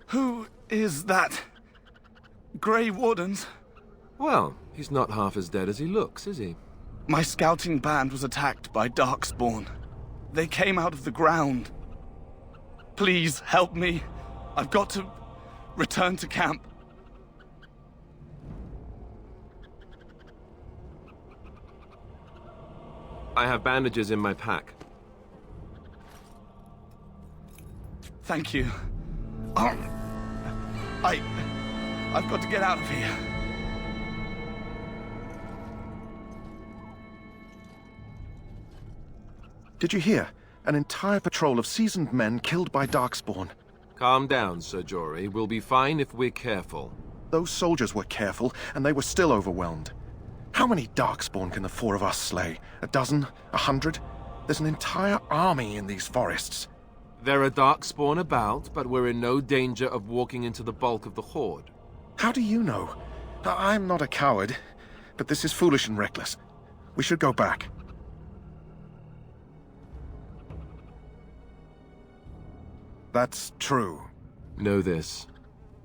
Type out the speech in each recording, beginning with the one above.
Who is that? Grey Wardens? Well, he's not half as dead as he looks, is he? My scouting band was attacked by darkspawn. They came out of the ground. Please help me. I've got to return to camp. I have bandages in my pack. Thank you. I've got to get out of here. Did you hear? An entire patrol of seasoned men killed by darkspawn. Calm down, Sir Jory. We'll be fine if we're careful. Those soldiers were careful, and they were still overwhelmed. How many darkspawn can the four of us slay? A dozen? 100? There's an entire army in these forests. There are darkspawn about, but we're in no danger of walking into the bulk of the horde. How do you know? I'm not a coward, but this is foolish and reckless. We should go back. That's true. Know this.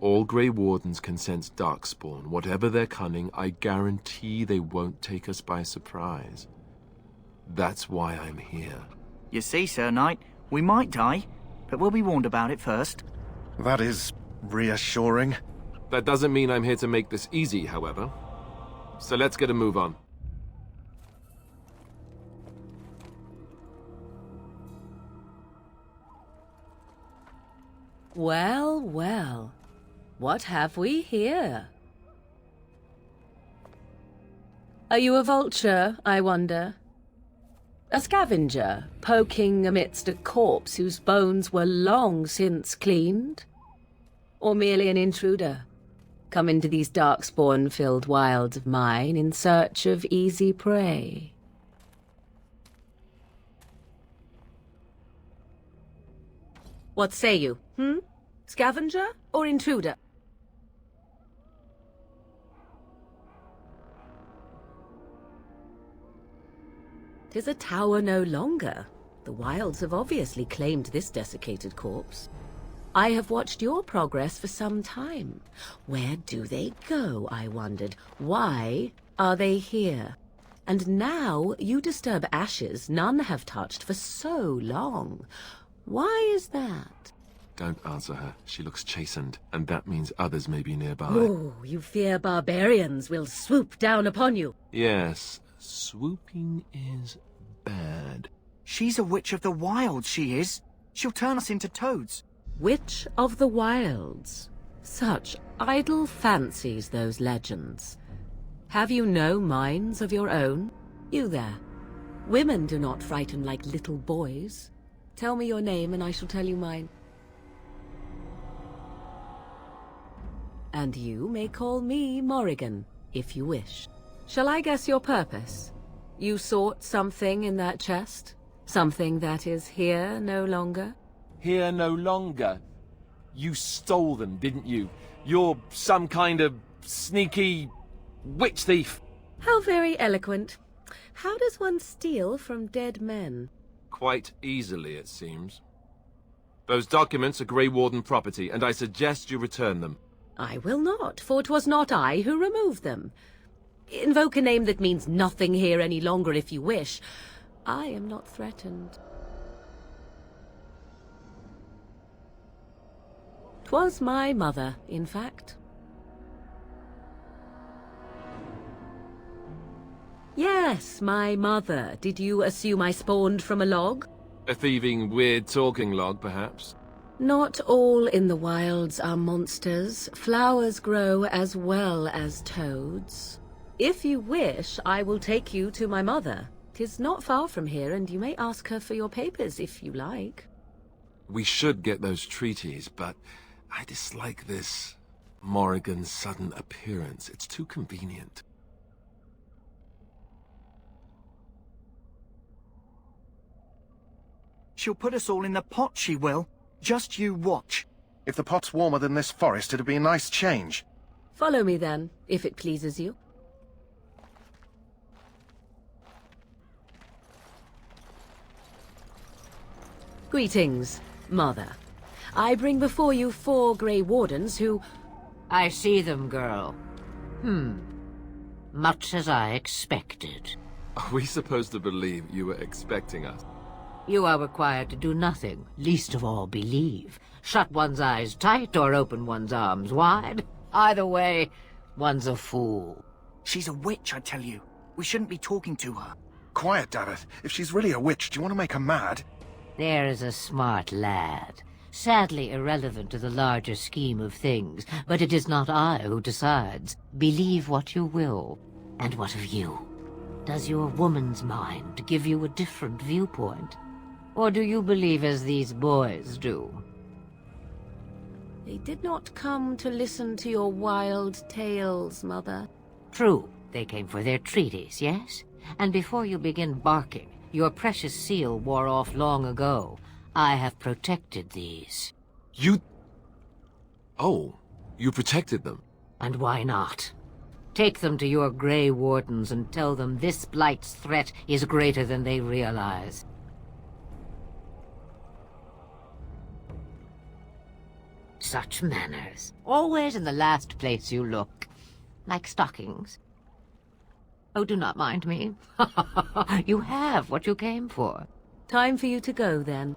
All Grey Wardens can sense darkspawn. Whatever their cunning, I guarantee they won't take us by surprise. That's why I'm here. You see, Sir Knight, we might die, but we'll be warned about it first. That is reassuring. That doesn't mean I'm here to make this easy, however. So let's get a move on. Well, well. What have we here? Are you a vulture, I wonder? A scavenger, poking amidst a corpse whose bones were long since cleaned? Or merely an intruder, come into these darkspawn-filled wilds of mine in search of easy prey? What say you, Scavenger or intruder? 'Tis a tower no longer. The wilds have obviously claimed this desiccated corpse. I have watched your progress for some time. Where do they go, I wondered? Why are they here? And now you disturb ashes none have touched for so long. Why is that? Don't answer her. She looks chastened, and that means others may be nearby. Oh, you fear barbarians will swoop down upon you. Yes, swooping is bad. She's a witch of the wilds, she is. She'll turn us into toads. Witch of the Wilds. Such idle fancies, those legends. Have you no minds of your own? You there. Women do not frighten like little boys. Tell me your name and I shall tell you mine. And you may call me Morrigan, if you wish. Shall I guess your purpose? You sought something in that chest? Something that is here no longer? Here no longer. You stole them, didn't you? You're some kind of sneaky witch thief. How very eloquent. How does one steal from dead men? Quite easily, it seems. Those documents are Grey Warden property, and I suggest you return them. I will not, for 'twas not I who removed them. Invoke a name that means nothing here any longer if you wish. I am not threatened. 'Twas my mother, in fact. Yes, my mother. Did you assume I spawned from a log? A thieving, weird-talking log, perhaps? Not all in the wilds are monsters. Flowers grow as well as toads. If you wish, I will take you to my mother. 'Tis not far from here, and you may ask her for your papers if you like. We should get those treaties, but I dislike this Morrigan's sudden appearance. It's too convenient. She'll put us all in the pot, she will. Just you watch. If the pot's warmer than this forest, it'd be a nice change. Follow me then, if it pleases you. Greetings, Mother. I bring before you 4 Grey Wardens who... I see them, girl. Much as I expected. Are we supposed to believe you were expecting us? You are required to do nothing, least of all believe. Shut one's eyes tight or open one's arms wide. Either way, one's a fool. She's a witch, I tell you. We shouldn't be talking to her. Quiet, Davith. If she's really a witch, do you want to make her mad? There is a smart lad. Sadly irrelevant to the larger scheme of things, but it is not I who decides. Believe what you will. And what of you? Does your woman's mind give you a different viewpoint? Or do you believe as these boys do? They did not come to listen to your wild tales, Mother. True, they came for their treaties, yes? And before you begin barking, your precious seal wore off long ago. I have protected these. You... Oh, you protected them. And why not? Take them to your Grey Wardens and tell them this Blight's threat is greater than they realize. Such manners. Always in the last place you look. Like stockings. Oh, do not mind me. You have what you came for. Time for you to go, then.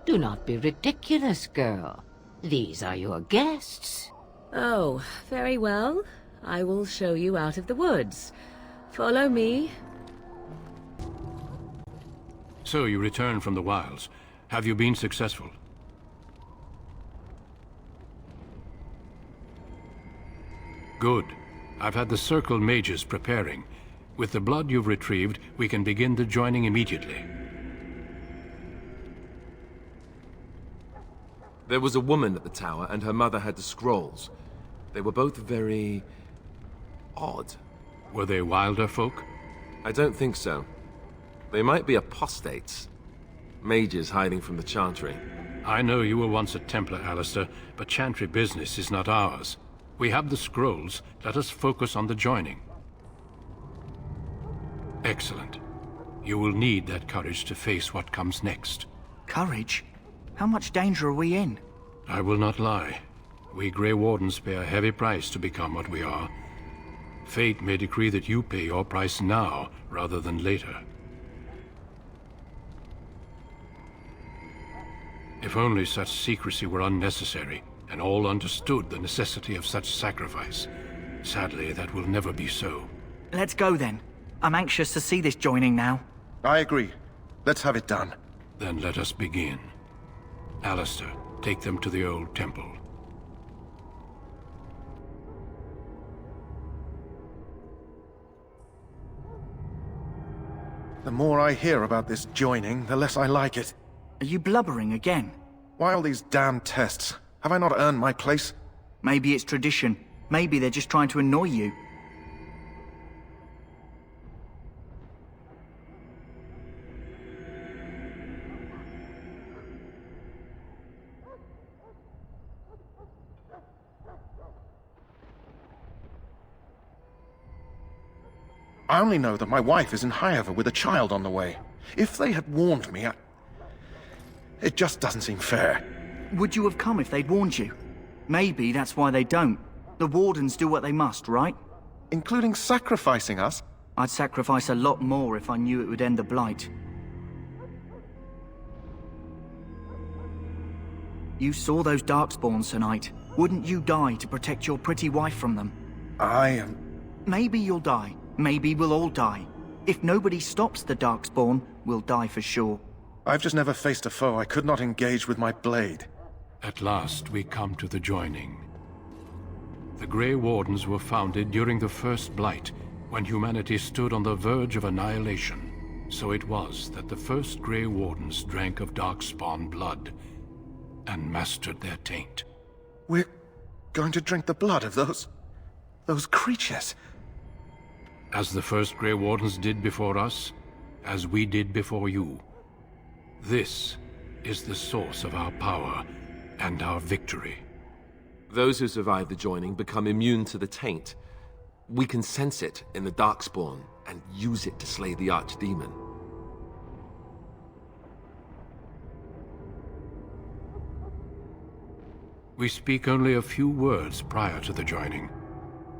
Do not be ridiculous, girl. These are your guests. Oh, very well. I will show you out of the woods. Follow me. So you returned from the wilds. Have you been successful? Good. I've had the Circle mages preparing. With the blood you've retrieved, we can begin the joining immediately. There was a woman at the tower, and her mother had the scrolls. They were both very... odd. Were they wilder folk? I don't think so. They might be apostates. Mages hiding from the Chantry. I know you were once a Templar, Alistair, but Chantry business is not ours. We have the scrolls. Let us focus on the joining. Excellent. You will need that courage to face what comes next. Courage? How much danger are we in? I will not lie. We Grey Wardens pay a heavy price to become what we are. Fate may decree that you pay your price now, rather than later. If only such secrecy were unnecessary, and all understood the necessity of such sacrifice. Sadly, that will never be so. Let's go then. I'm anxious to see this joining now. I agree. Let's have it done. Then let us begin. Alistair, take them to the old temple. The more I hear about this joining, the less I like it. Are you blubbering again? Why all these damn tests? Have I not earned my place? Maybe it's tradition. Maybe they're just trying to annoy you. I only know that my wife is in Highover with a child on the way. If they had warned me, it just doesn't seem fair. Would you have come if they'd warned you? Maybe that's why they don't. The Wardens do what they must, right? Including sacrificing us? I'd sacrifice a lot more if I knew it would end the Blight. You saw those darkspawns tonight. Wouldn't you die to protect your pretty wife from them? I am... Maybe you'll die. Maybe we'll all die. If nobody stops the darkspawn, we'll die for sure. I've just never faced a foe I could not engage with my blade. At last, we come to the joining. The Grey Wardens were founded during the First Blight, when humanity stood on the verge of annihilation. So it was that the first Grey Wardens drank of darkspawn blood, and mastered their taint. We're going to drink the blood of those creatures. As the first Grey Wardens did before us, as we did before you. This is the source of our power and our victory. Those who survive the joining become immune to the taint. We can sense it in the darkspawn and use it to slay the archdemon. We speak only a few words prior to the joining,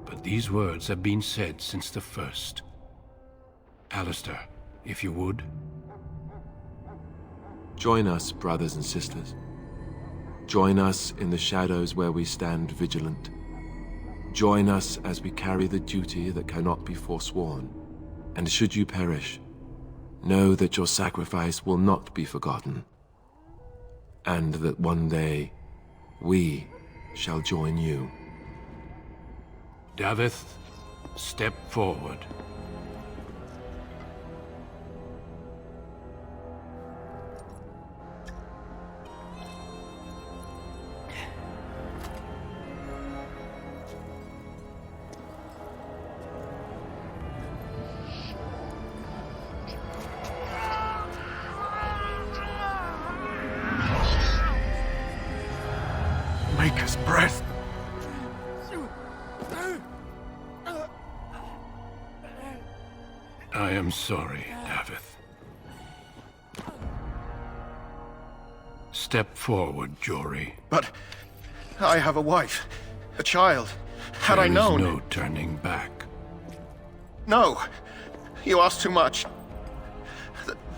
but these words have been said since the first. Alistair, if you would. Join us, brothers and sisters. Join us in the shadows where we stand vigilant. Join us as we carry the duty that cannot be forsworn. And should you perish, know that your sacrifice will not be forgotten, and that one day we shall join you. Davith, step forward. Maker's breath. I am sorry, Davith. Step forward, Jory. But I have a wife, a child. Had I known... There is no turning back. No! You ask too much.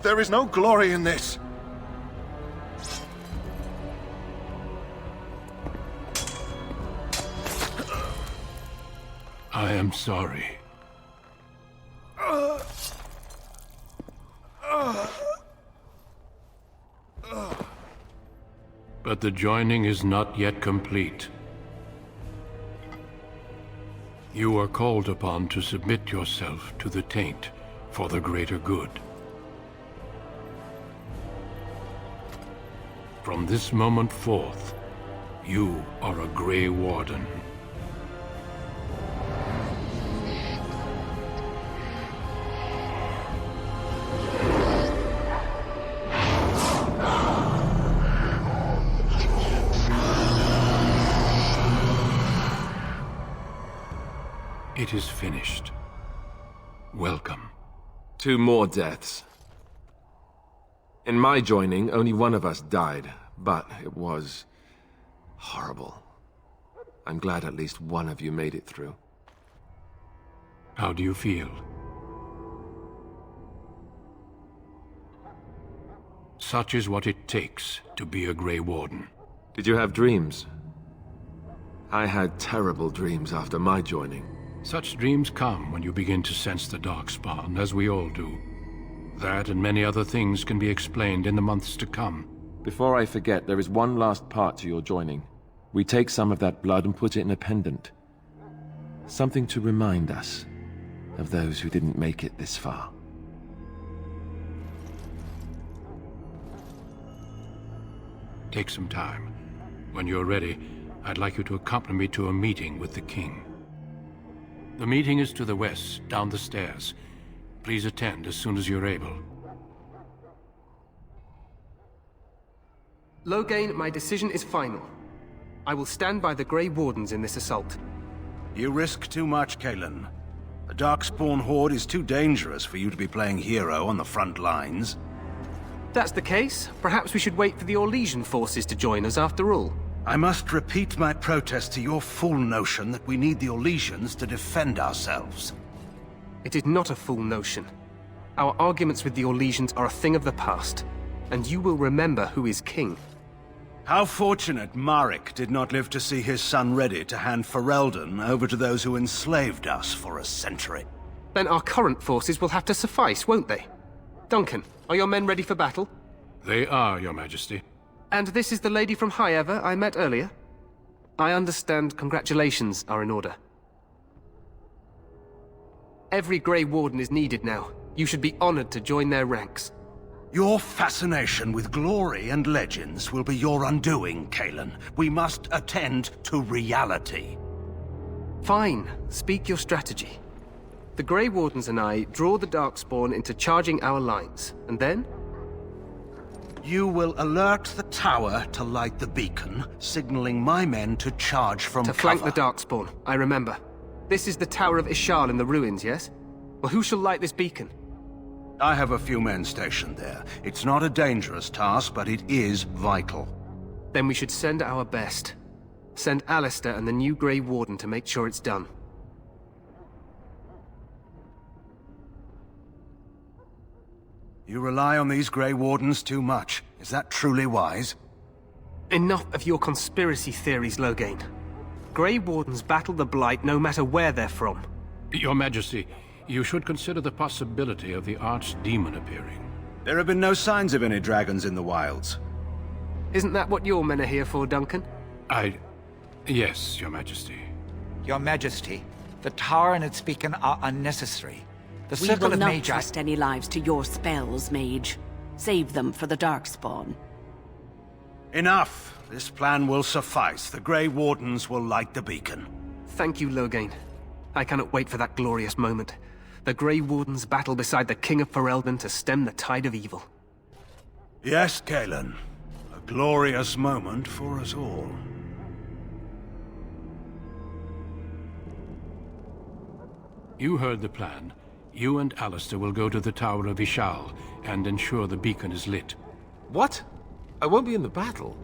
There is no glory in this. I am sorry. But the joining is not yet complete. You are called upon to submit yourself to the Taint for the greater good. From this moment forth, you are a Grey Warden. It is finished. Welcome. 2 more deaths. In my joining, only one of us died, but it was horrible. I'm glad at least one of you made it through. How do you feel? Such is what it takes to be a Grey Warden. Did you have dreams? I had terrible dreams after my joining. Such dreams come when you begin to sense the darkspawn, as we all do. That and many other things can be explained in the months to come. Before I forget, there is one last part to your joining. We take some of that blood and put it in a pendant. Something to remind us of those who didn't make it this far. Take some time. When you're ready, I'd like you to accompany me to a meeting with the King. The meeting is to the west, down the stairs. Please attend as soon as you're able. Loghain, my decision is final. I will stand by the Grey Wardens in this assault. You risk too much, Cailan. The Darkspawn Horde is too dangerous for you to be playing hero on the front lines. If that's the case, perhaps we should wait for the Orlesian forces to join us after all. I must repeat my protest to your fool notion that we need the Orlesians to defend ourselves. It is not a fool notion. Our arguments with the Orlesians are a thing of the past, and you will remember who is king. How fortunate Maric did not live to see his son ready to hand Ferelden over to those who enslaved us for a century. Then our current forces will have to suffice, won't they? Duncan, are your men ready for battle? They are, Your Majesty. And this is the lady from Highever I met earlier? I understand congratulations are in order. Every Grey Warden is needed now. You should be honored to join their ranks. Your fascination with glory and legends will be your undoing, Cailan. We must attend to reality. Fine. Speak your strategy. The Grey Wardens and I draw the Darkspawn into charging our lines, and then? You will alert the tower to light the beacon, signaling my men to charge from cover. To flank the Darkspawn, I remember. This is the Tower of Ishal in the ruins, yes? Well, who shall light this beacon? I have a few men stationed there. It's not a dangerous task, but it is vital. Then we should send our best. Send Alistair and the new Grey Warden to make sure it's done. You rely on these Grey Wardens too much. Is that truly wise? Enough of your conspiracy theories, Loghain. Grey Wardens battle the Blight no matter where they're from. Your Majesty, you should consider the possibility of the archdemon appearing. There have been no signs of any dragons in the wilds. Isn't that what your men are here for, Duncan? Yes, Your Majesty. Your Majesty, the tower and its beacon are unnecessary. The We circle will of not Magi... trust any lives to your spells, mage. Save them for the darkspawn. Enough! This plan will suffice. The Grey Wardens will light the beacon. Thank you, Loghain. I cannot wait for that glorious moment. The Grey Wardens battle beside the King of Ferelden to stem the tide of evil. Yes, Cailan. A glorious moment for us all. You heard the plan. You and Alistair will go to the Tower of Ishal and ensure the beacon is lit. What? I won't be in the battle.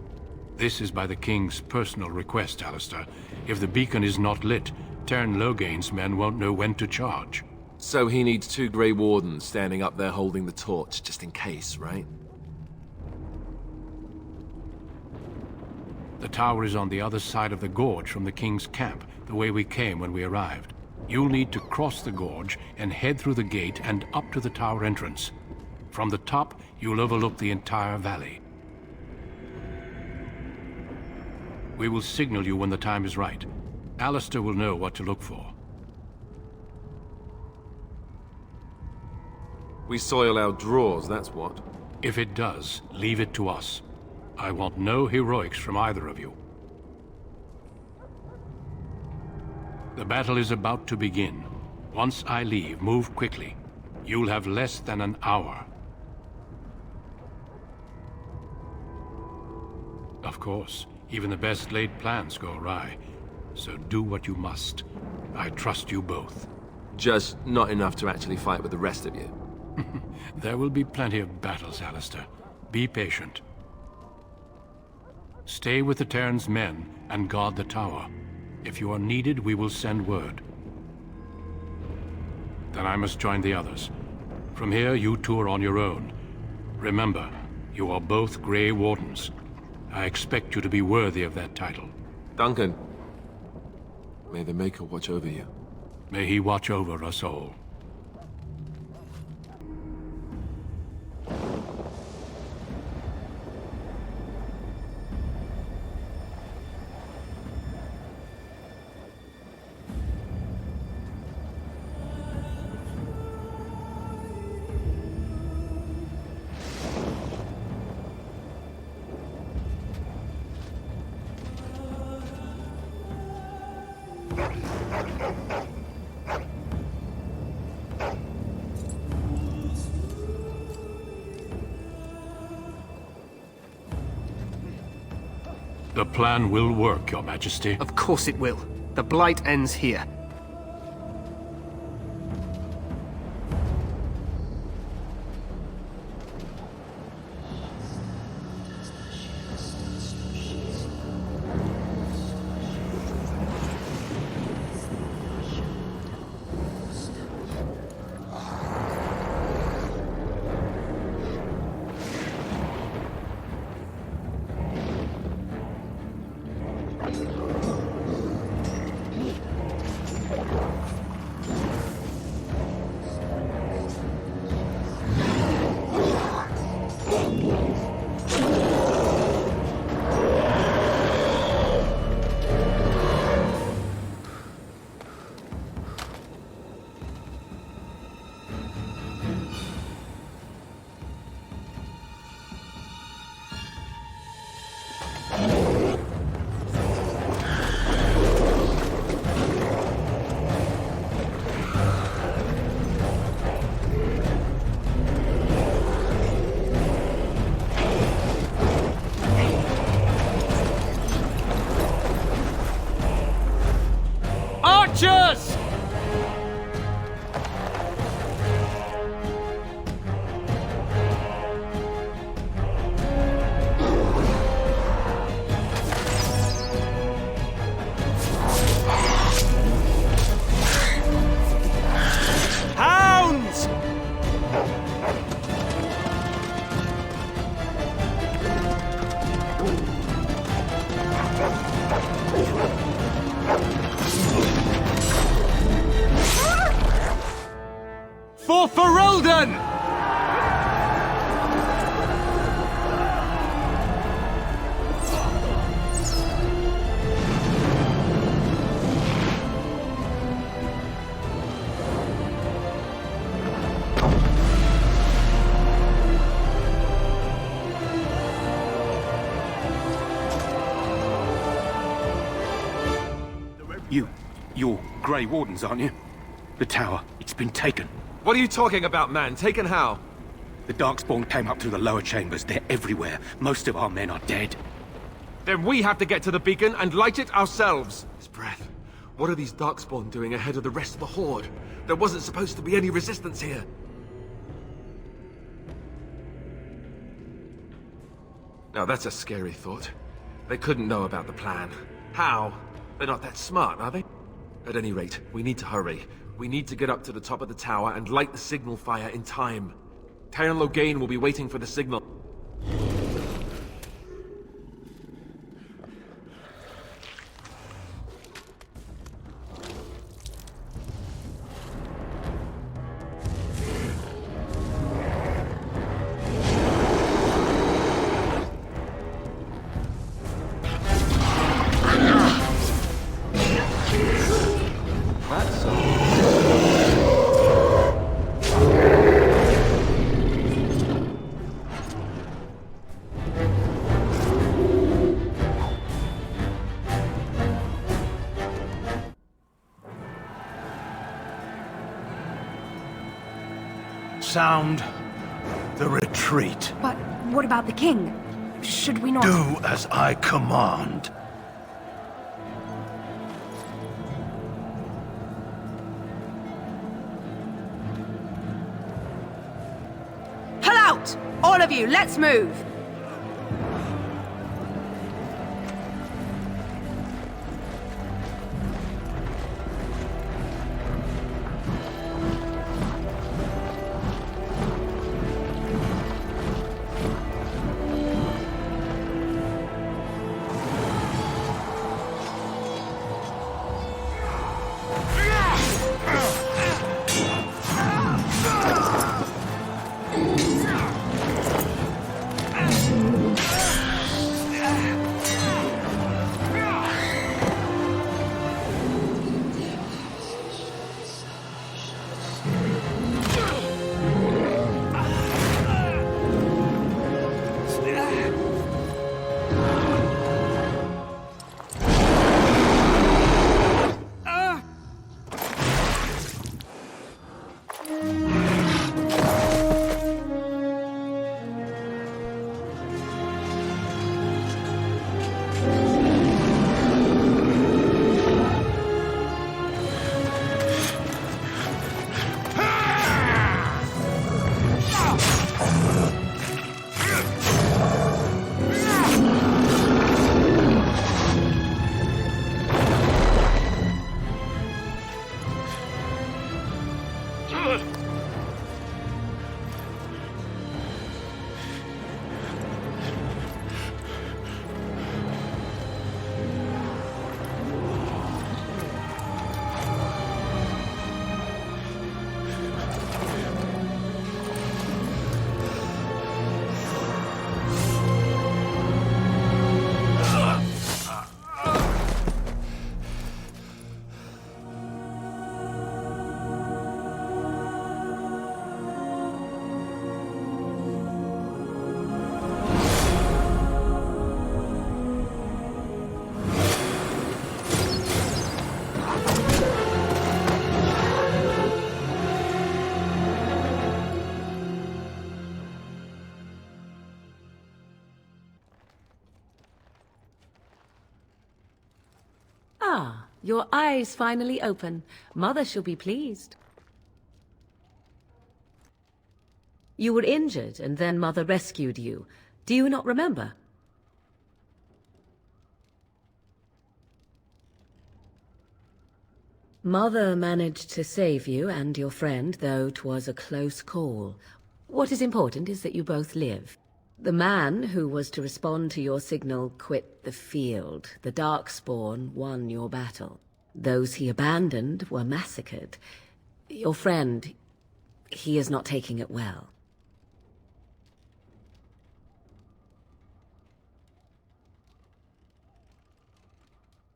This is by the King's personal request, Alistair. If the beacon is not lit, Tern Loghain's men won't know when to charge. So he needs 2 Grey Wardens standing up there holding the torch, just in case, right? The tower is on the other side of the gorge from the King's camp, the way we came when we arrived. You'll need to cross the gorge and head through the gate and up to the tower entrance. From the top, you'll overlook the entire valley. We will signal you when the time is right. Alistair will know what to look for. We soil our drawers, that's what. If it does, leave it to us. I want no heroics from either of you. The battle is about to begin. Once I leave, move quickly. You'll have less than an hour. Of course, even the best laid plans go awry. So do what you must. I trust you both. Just not enough to actually fight with the rest of you. There will be plenty of battles, Alistair. Be patient. Stay with the Terran's men and guard the tower. If you are needed, we will send word. Then I must join the others. From here, you two are on your own. Remember, you are both Grey Wardens. I expect you to be worthy of that title. Duncan, may the Maker watch over you. May he watch over us all. The plan will work, Your Majesty. Of course it will. The Blight ends here. You're Grey Wardens, aren't you? The tower, it's been taken. What are you talking about, man? Taken how? The darkspawn came up through the lower chambers. They're everywhere. Most of our men are dead. Then we have to get to the beacon and light it ourselves. His breath. What are these darkspawn doing ahead of the rest of the Horde? There wasn't supposed to be any resistance here. Now that's a scary thought. They couldn't know about the plan. How? They're not that smart, are they? At any rate, we need to hurry. We need to get up to the top of the tower and light the signal fire in time. Taron Loghain will be waiting for the signal. Sound the retreat. But what about the king? Should we not... Do as I command. Pull out! All of you, let's move! Ah, your eyes finally open. Mother shall be pleased. You were injured, and then Mother rescued you. Do you not remember? Mother managed to save you and your friend, though 'twas a close call. What is important is that you both live. The man who was to respond to your signal quit the field. The darkspawn won your battle. Those he abandoned were massacred. Your friend, he is not taking it well.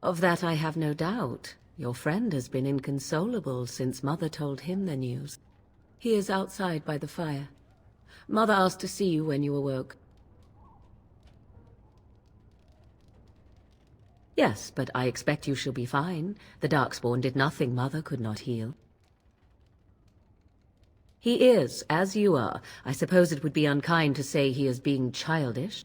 Of that I have no doubt. Your friend has been inconsolable since Mother told him the news. He is outside by the fire. Mother asked to see you when you awoke. Yes, but I expect you shall be fine. The Darkspawn did nothing Mother could not heal. He is, as you are. I suppose it would be unkind to say he is being childish.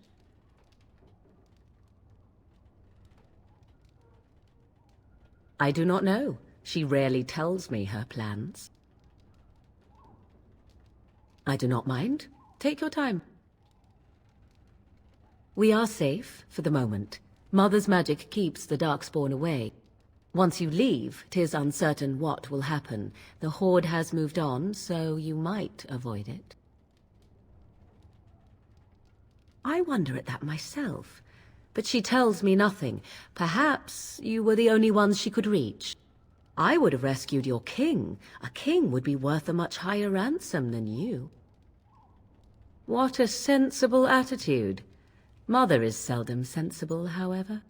I do not know. She rarely tells me her plans. I do not mind. Take your time. We are safe, for the moment. Mother's magic keeps the Darkspawn away. Once you leave, 'tis uncertain what will happen. The Horde has moved on, so you might avoid it. I wonder at that myself. But she tells me nothing. Perhaps you were the only ones she could reach. I would have rescued your king. A king would be worth a much higher ransom than you. What a sensible attitude. Mother is seldom sensible, however.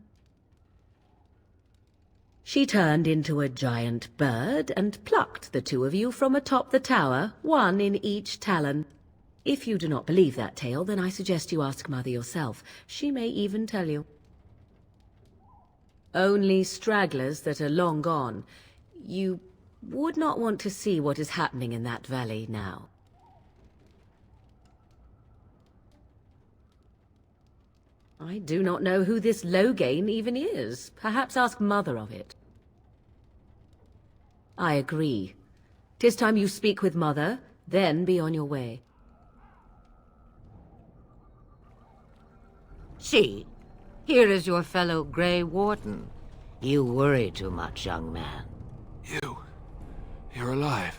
She turned into a giant bird and plucked the two of you from atop the tower, one in each talon. If you do not believe that tale, then I suggest you ask Mother yourself. She may even tell you. Only stragglers that are long gone. You would not want to see what is happening in that valley now. I do not know who this Loghain even is. Perhaps ask Mother of it. I agree. 'Tis time you speak with Mother, then be on your way. See, here is your fellow Grey Warden. You worry too much, young man. You're alive.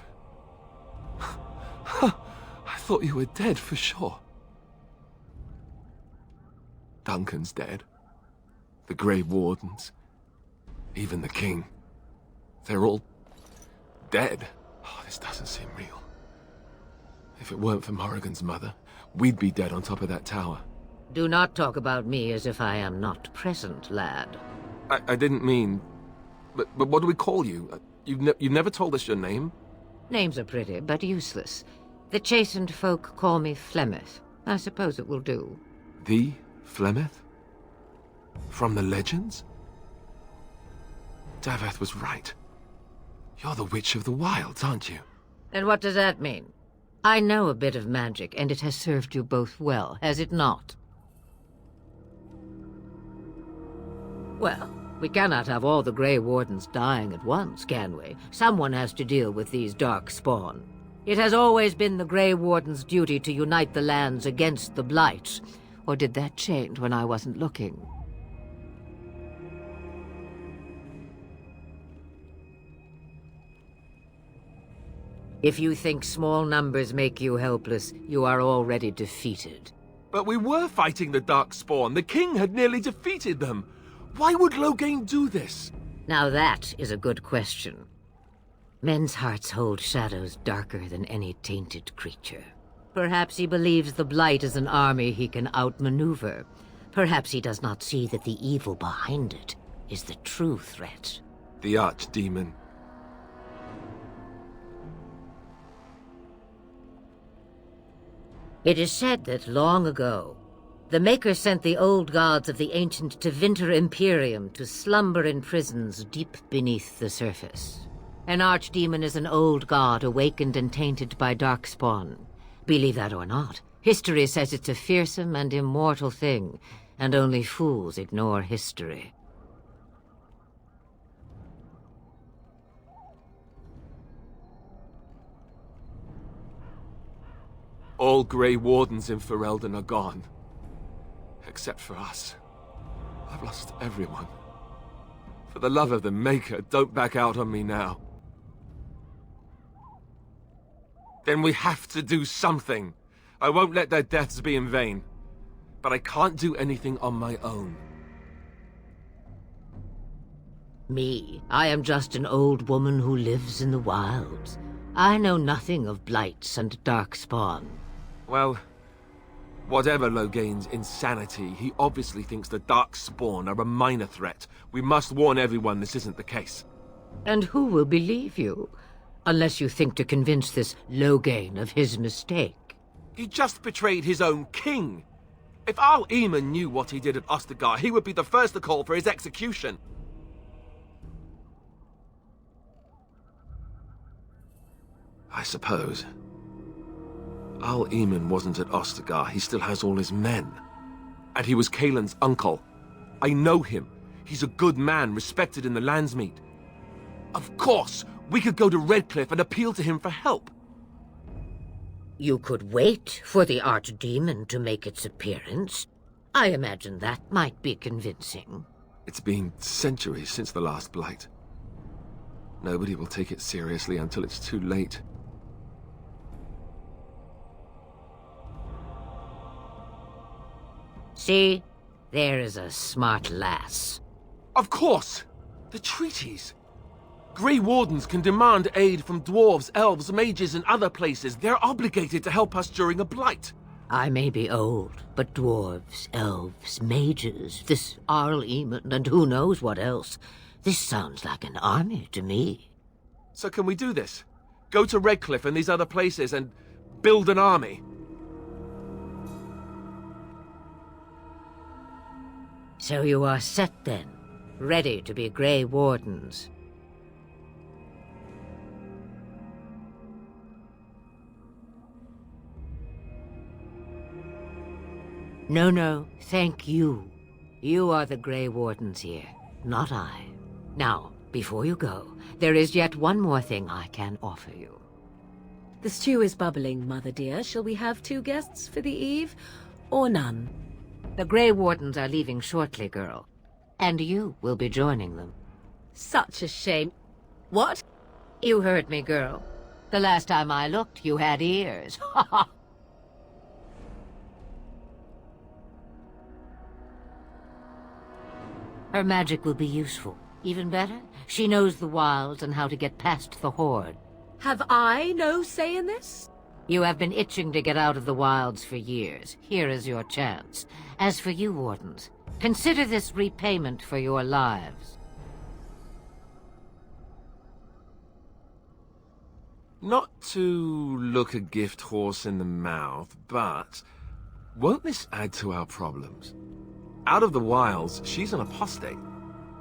I thought you were dead for sure. Duncan's dead. The Grey Wardens. Even the King. They're all dead. Oh, this doesn't seem real. If it weren't for Morrigan's mother, we'd be dead on top of that tower. Do not talk about me as if I am not present, lad. I didn't mean... But what do we call you? You've never told us your name? Names are pretty, but useless. The chastened folk call me Flemeth. I suppose it will do. The Flemeth? From the legends? Daveth was right. You're the Witch of the Wilds, aren't you? And what does that mean? I know a bit of magic, and it has served you both well, has it not? Well, we cannot have all the Grey Wardens dying at once, can we? Someone has to deal with these darkspawn. It has always been the Grey Warden's duty to unite the lands against the Blight. Or did that change when I wasn't looking? If you think small numbers make you helpless, you are already defeated. But we were fighting the Darkspawn. The King had nearly defeated them. Why would Loghain do this? Now that is a good question. Men's hearts hold shadows darker than any tainted creature. Perhaps he believes the Blight is an army he can outmaneuver. Perhaps he does not see that the evil behind it is the true threat. The Archdemon. It is said that long ago, the Maker sent the old gods of the ancient Tevinter Imperium to slumber in prisons deep beneath the surface. An archdemon is an old god awakened and tainted by darkspawn. Believe that or not, history says it's a fearsome and immortal thing, and only fools ignore history. All Grey Wardens in Ferelden are gone. Except for us. I've lost everyone. For the love of the Maker, don't back out on me now. Then we have to do something. I won't let their deaths be in vain. But I can't do anything on my own. Me? I am just an old woman who lives in the wilds. I know nothing of blights and darkspawn. Well, whatever Loghain's insanity, he obviously thinks the Darkspawn are a minor threat. We must warn everyone this isn't the case. And who will believe you? Unless you think to convince this Loghain of his mistake. He just betrayed his own king. If Al Eamon knew what he did at Ostagar, he would be the first to call for his execution. I suppose. Al Eamon wasn't at Ostagar. He still has all his men. And he was Cailan's uncle. I know him. He's a good man, respected in the Landsmeet. Of course, we could go to Redcliffe and appeal to him for help. You could wait for the Archdemon to make its appearance. I imagine that might be convincing. It's been centuries since the last Blight. Nobody will take it seriously until it's too late. See? There is a smart lass. Of course! The treaties! Grey Wardens can demand aid from dwarves, elves, mages, and other places. They're obligated to help us during a Blight. I may be old, but dwarves, elves, mages, this Arl Eamon, and who knows what else. This sounds like an army to me. So can we do this? Go to Redcliffe and these other places and build an army? So you are set then, ready to be Grey Wardens. No, thank you. You are the Grey Wardens here, not I. Now, before you go, there is yet one more thing I can offer you. The stew is bubbling, Mother dear. Shall we have 2 guests for the eve, or none? The Grey Wardens are leaving shortly, girl. And you will be joining them. Such a shame. What? You heard me, girl. The last time I looked, you had ears. Ha ha! Her magic will be useful. Even better, she knows the wilds and how to get past the Horde. Have I no say in this? You have been itching to get out of the wilds for years. Here is your chance. As for you, Wardens, consider this repayment for your lives. Not to look a gift horse in the mouth, but won't this add to our problems? Out of the wilds, she's an apostate.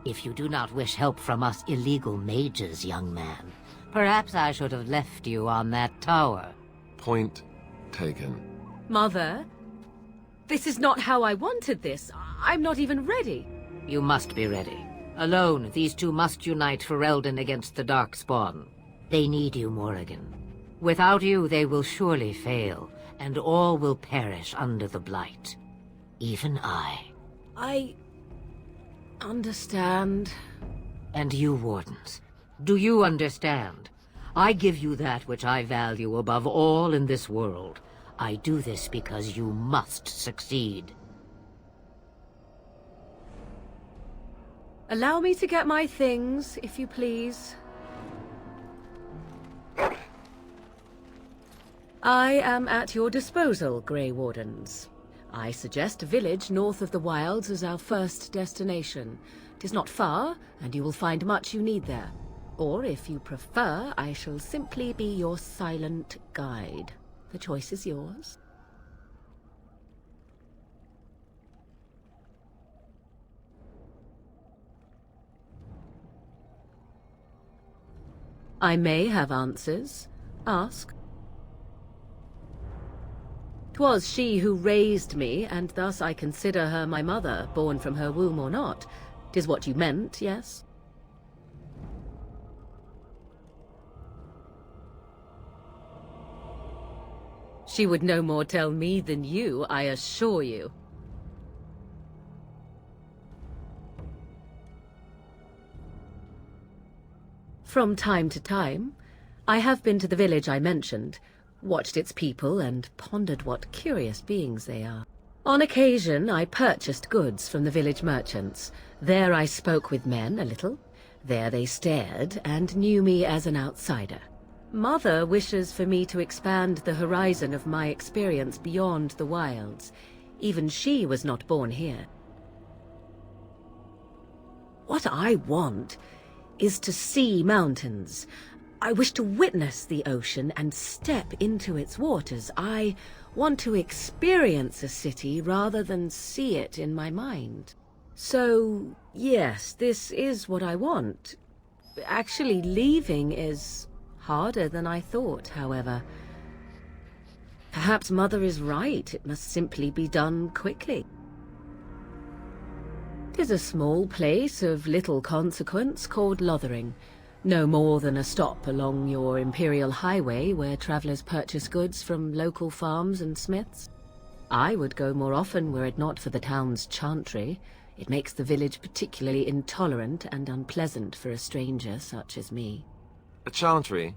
If you do not wish help from us illegal mages, young man, perhaps I should have left you on that tower. Point taken. Mother, this is not how I wanted this. I'm not even ready. You must be ready. Alone, these two must unite Ferelden against the darkspawn. They need you, Morrigan. Without you, they will surely fail, and all will perish under the Blight. Even I. I understand. And you, Wardens, do you understand? I give you that which I value above all in this world. I do this because you must succeed. Allow me to get my things, if you please. I am at your disposal, Grey Wardens. I suggest a village north of the wilds as our first destination. 'Tis not far, and you will find much you need there. Or, if you prefer, I shall simply be your silent guide. The choice is yours. I may have answers. Ask. 'Twas she who raised me, and thus I consider her my mother, born from her womb or not. 'Tis what you meant, yes? She would no more tell me than you, I assure you. From time to time, I have been to the village I mentioned, watched its people, and pondered what curious beings they are. On occasion, I purchased goods from the village merchants. There I spoke with men a little. There they stared and knew me as an outsider. Mother wishes for me to expand the horizon of my experience beyond the wilds. Even she was not born here. What I want is to see mountains. I wish to witness the ocean and step into its waters. I want to experience a city rather than see it in my mind. So, yes, this is what I want. Actually, leaving is harder than I thought, however. Perhaps Mother is right. It must simply be done quickly. 'Tis a small place of little consequence called Lothering. No more than a stop along your Imperial Highway where travellers purchase goods from local farms and smiths. I would go more often were it not for the town's chantry. It makes the village particularly intolerant and unpleasant for a stranger such as me. A chantry?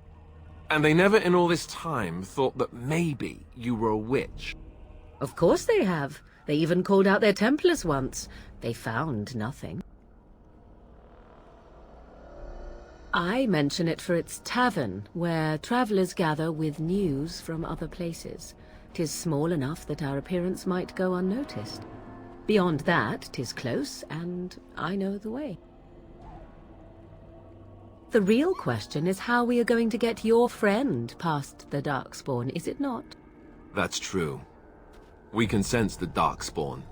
And they never in all this time thought that maybe you were a witch? Of course they have. They even called out their Templars once. They found nothing. I mention it for its tavern, where travellers gather with news from other places. 'Tis small enough that our appearance might go unnoticed. Beyond that, 'tis close, and I know the way. The real question is how we are going to get your friend past the darkspawn, is it not? That's true. We can sense the darkspawn.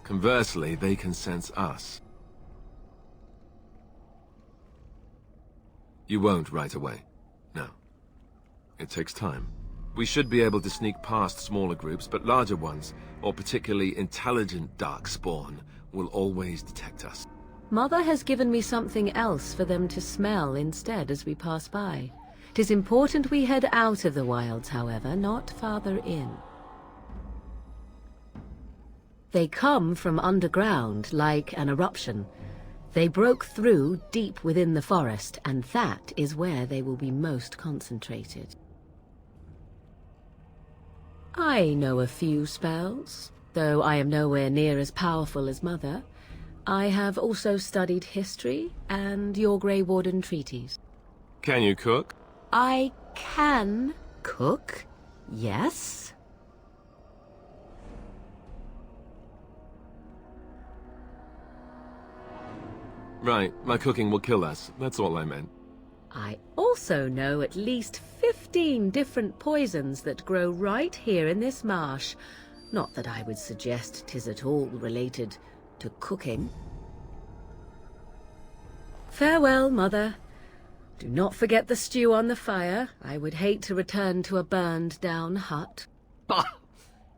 Conversely, they can sense us. You won't right away. No. It takes time. We should be able to sneak past smaller groups, but larger ones, or particularly intelligent darkspawn, will always detect us. Mother has given me something else for them to smell instead as we pass by. 'Tis important we head out of the wilds, however, not farther in. They come from underground, like an eruption. They broke through deep within the forest, and that is where they will be most concentrated. I know a few spells, though I am nowhere near as powerful as Mother. I have also studied history and your Grey Warden treaties. Can you cook? I can cook, yes. Right, my cooking will kill us. That's all I meant. I also know at least 15 different poisons that grow right here in this marsh. Not that I would suggest 'tis at all related to cooking. Farewell, Mother. Do not forget the stew on the fire. I would hate to return to a burned-down hut. Bah!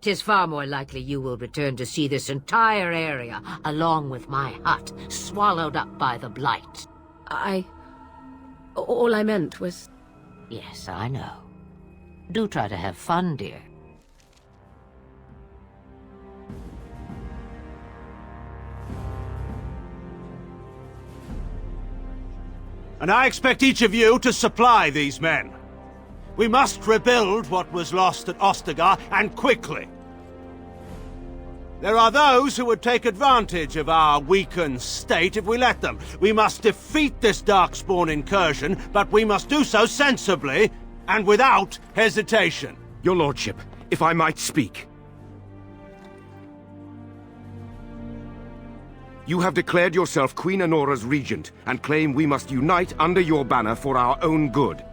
'Tis far more likely you will return to see this entire area, along with my hut, swallowed up by the Blight. All I meant was... Yes, I know. Do try to have fun, dear. And I expect each of you to supply these men. We must rebuild what was lost at Ostagar, and quickly. There are those who would take advantage of our weakened state if we let them. We must defeat this darkspawn incursion, but we must do so sensibly and without hesitation. Your lordship, if I might speak. You have declared yourself Queen Honora's regent, and claim we must unite under your banner for our own good.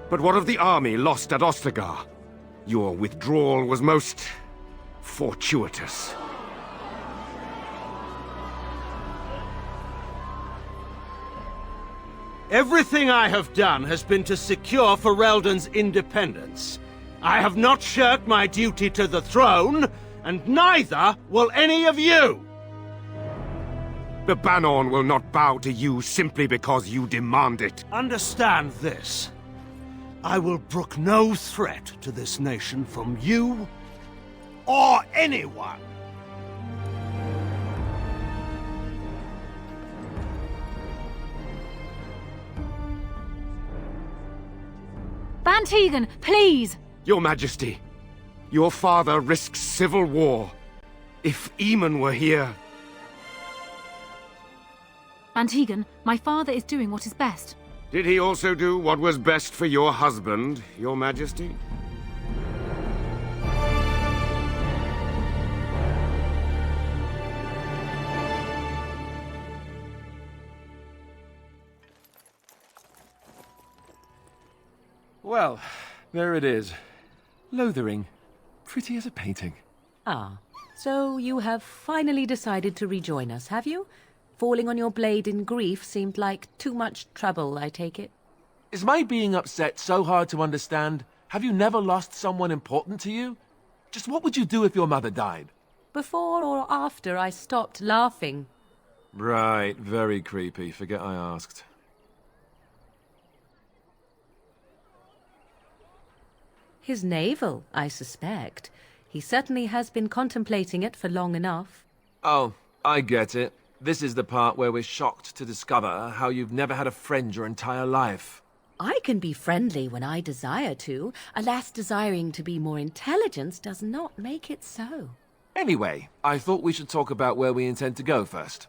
But what of the army lost at Ostagar? Your withdrawal was most fortuitous. Everything I have done has been to secure Ferelden's independence. I have not shirked my duty to the throne, and neither will any of you! The Banorn will not bow to you simply because you demand it. Understand this. I will brook no threat to this nation from you or anyone. Bantegan, please! Your Majesty, your father risks civil war. If Eamon were here... Bantegan, my father is doing what is best. Did he also do what was best for your husband, Your Majesty? Well, there it is. Lothering. Pretty as a painting. Ah, so you have finally decided to rejoin us, have you? Falling on your blade in grief seemed like too much trouble, I take it. Is my being upset so hard to understand? Have you never lost someone important to you? Just what would you do if your mother died? Before or after I stopped laughing. Right, very creepy. Forget I asked. His navel, I suspect. He certainly has been contemplating it for long enough. Oh, I get it. This is the part where we're shocked to discover how you've never had a friend your entire life. I can be friendly when I desire to. Alas, desiring to be more intelligent does not make it so. Anyway, I thought we should talk about where we intend to go first.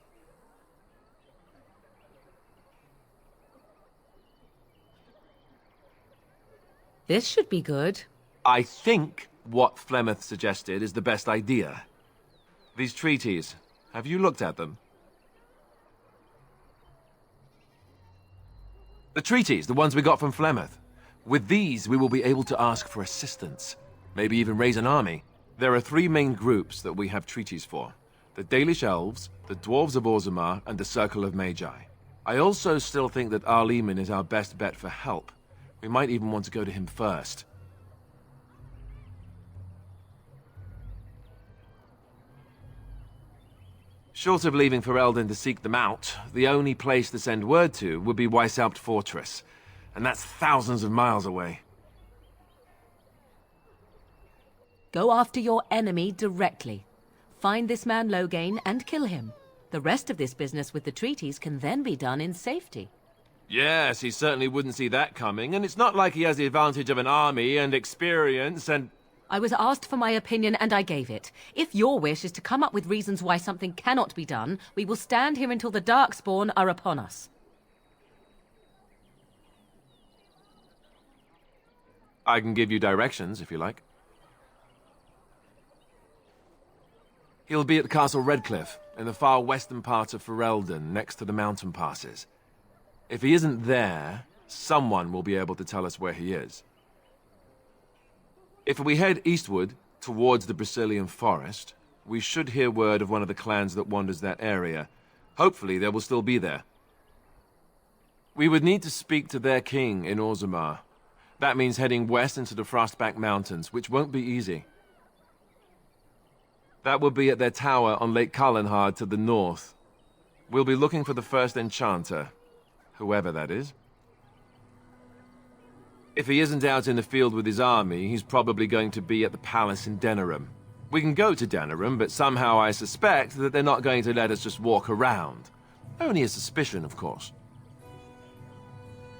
This should be good. I think what Flemeth suggested is the best idea. These treaties, have you looked at them? The treaties, the ones we got from Flemeth. With these, we will be able to ask for assistance. Maybe even raise an army. There are 3 main groups that we have treaties for. The Dalish Elves, the Dwarves of Orzammar, and the Circle of Magi. I also still think that Arleman is our best bet for help. We might even want to go to him first. Short of leaving Ferelden to seek them out, the only place to send word to would be Weishaupt Fortress. And that's thousands of miles away. Go after your enemy directly. Find this man Loghain and kill him. The rest of this business with the treaties can then be done in safety. Yes, he certainly wouldn't see that coming, and it's not like he has the advantage of an army and experience and... I was asked for my opinion and I gave it. If your wish is to come up with reasons why something cannot be done, we will stand here until the darkspawn are upon us. I can give you directions, if you like. He'll be at Castle Redcliffe, in the far western part of Ferelden, next to the mountain passes. If he isn't there, someone will be able to tell us where he is. If we head eastward, towards the Brazilian forest, we should hear word of one of the clans that wanders that area. Hopefully they will still be there. We would need to speak to their king in Orzammar. That means heading west into the Frostback Mountains, which won't be easy. That will be at their tower on Lake Calenhard to the north. We'll be looking for the first enchanter, whoever that is. If he isn't out in the field with his army, he's probably going to be at the palace in Denerim. We can go to Denerim, but somehow I suspect that they're not going to let us just walk around. Only a suspicion, of course.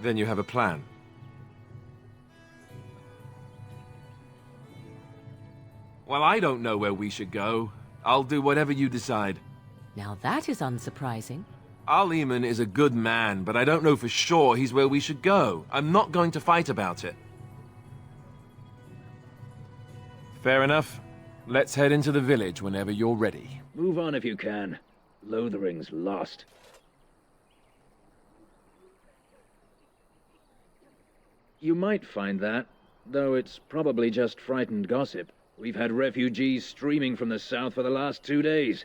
Then you have a plan. Well, I don't know where we should go. I'll do whatever you decide. Now that is unsurprising. Arleman is a good man, but I don't know for sure he's where we should go. I'm not going to fight about it. Fair enough. Let's head into the village whenever you're ready. Move on if you can. Lothering's lost. You might find that, though it's probably just frightened gossip. We've had refugees streaming from the south for the last 2 days.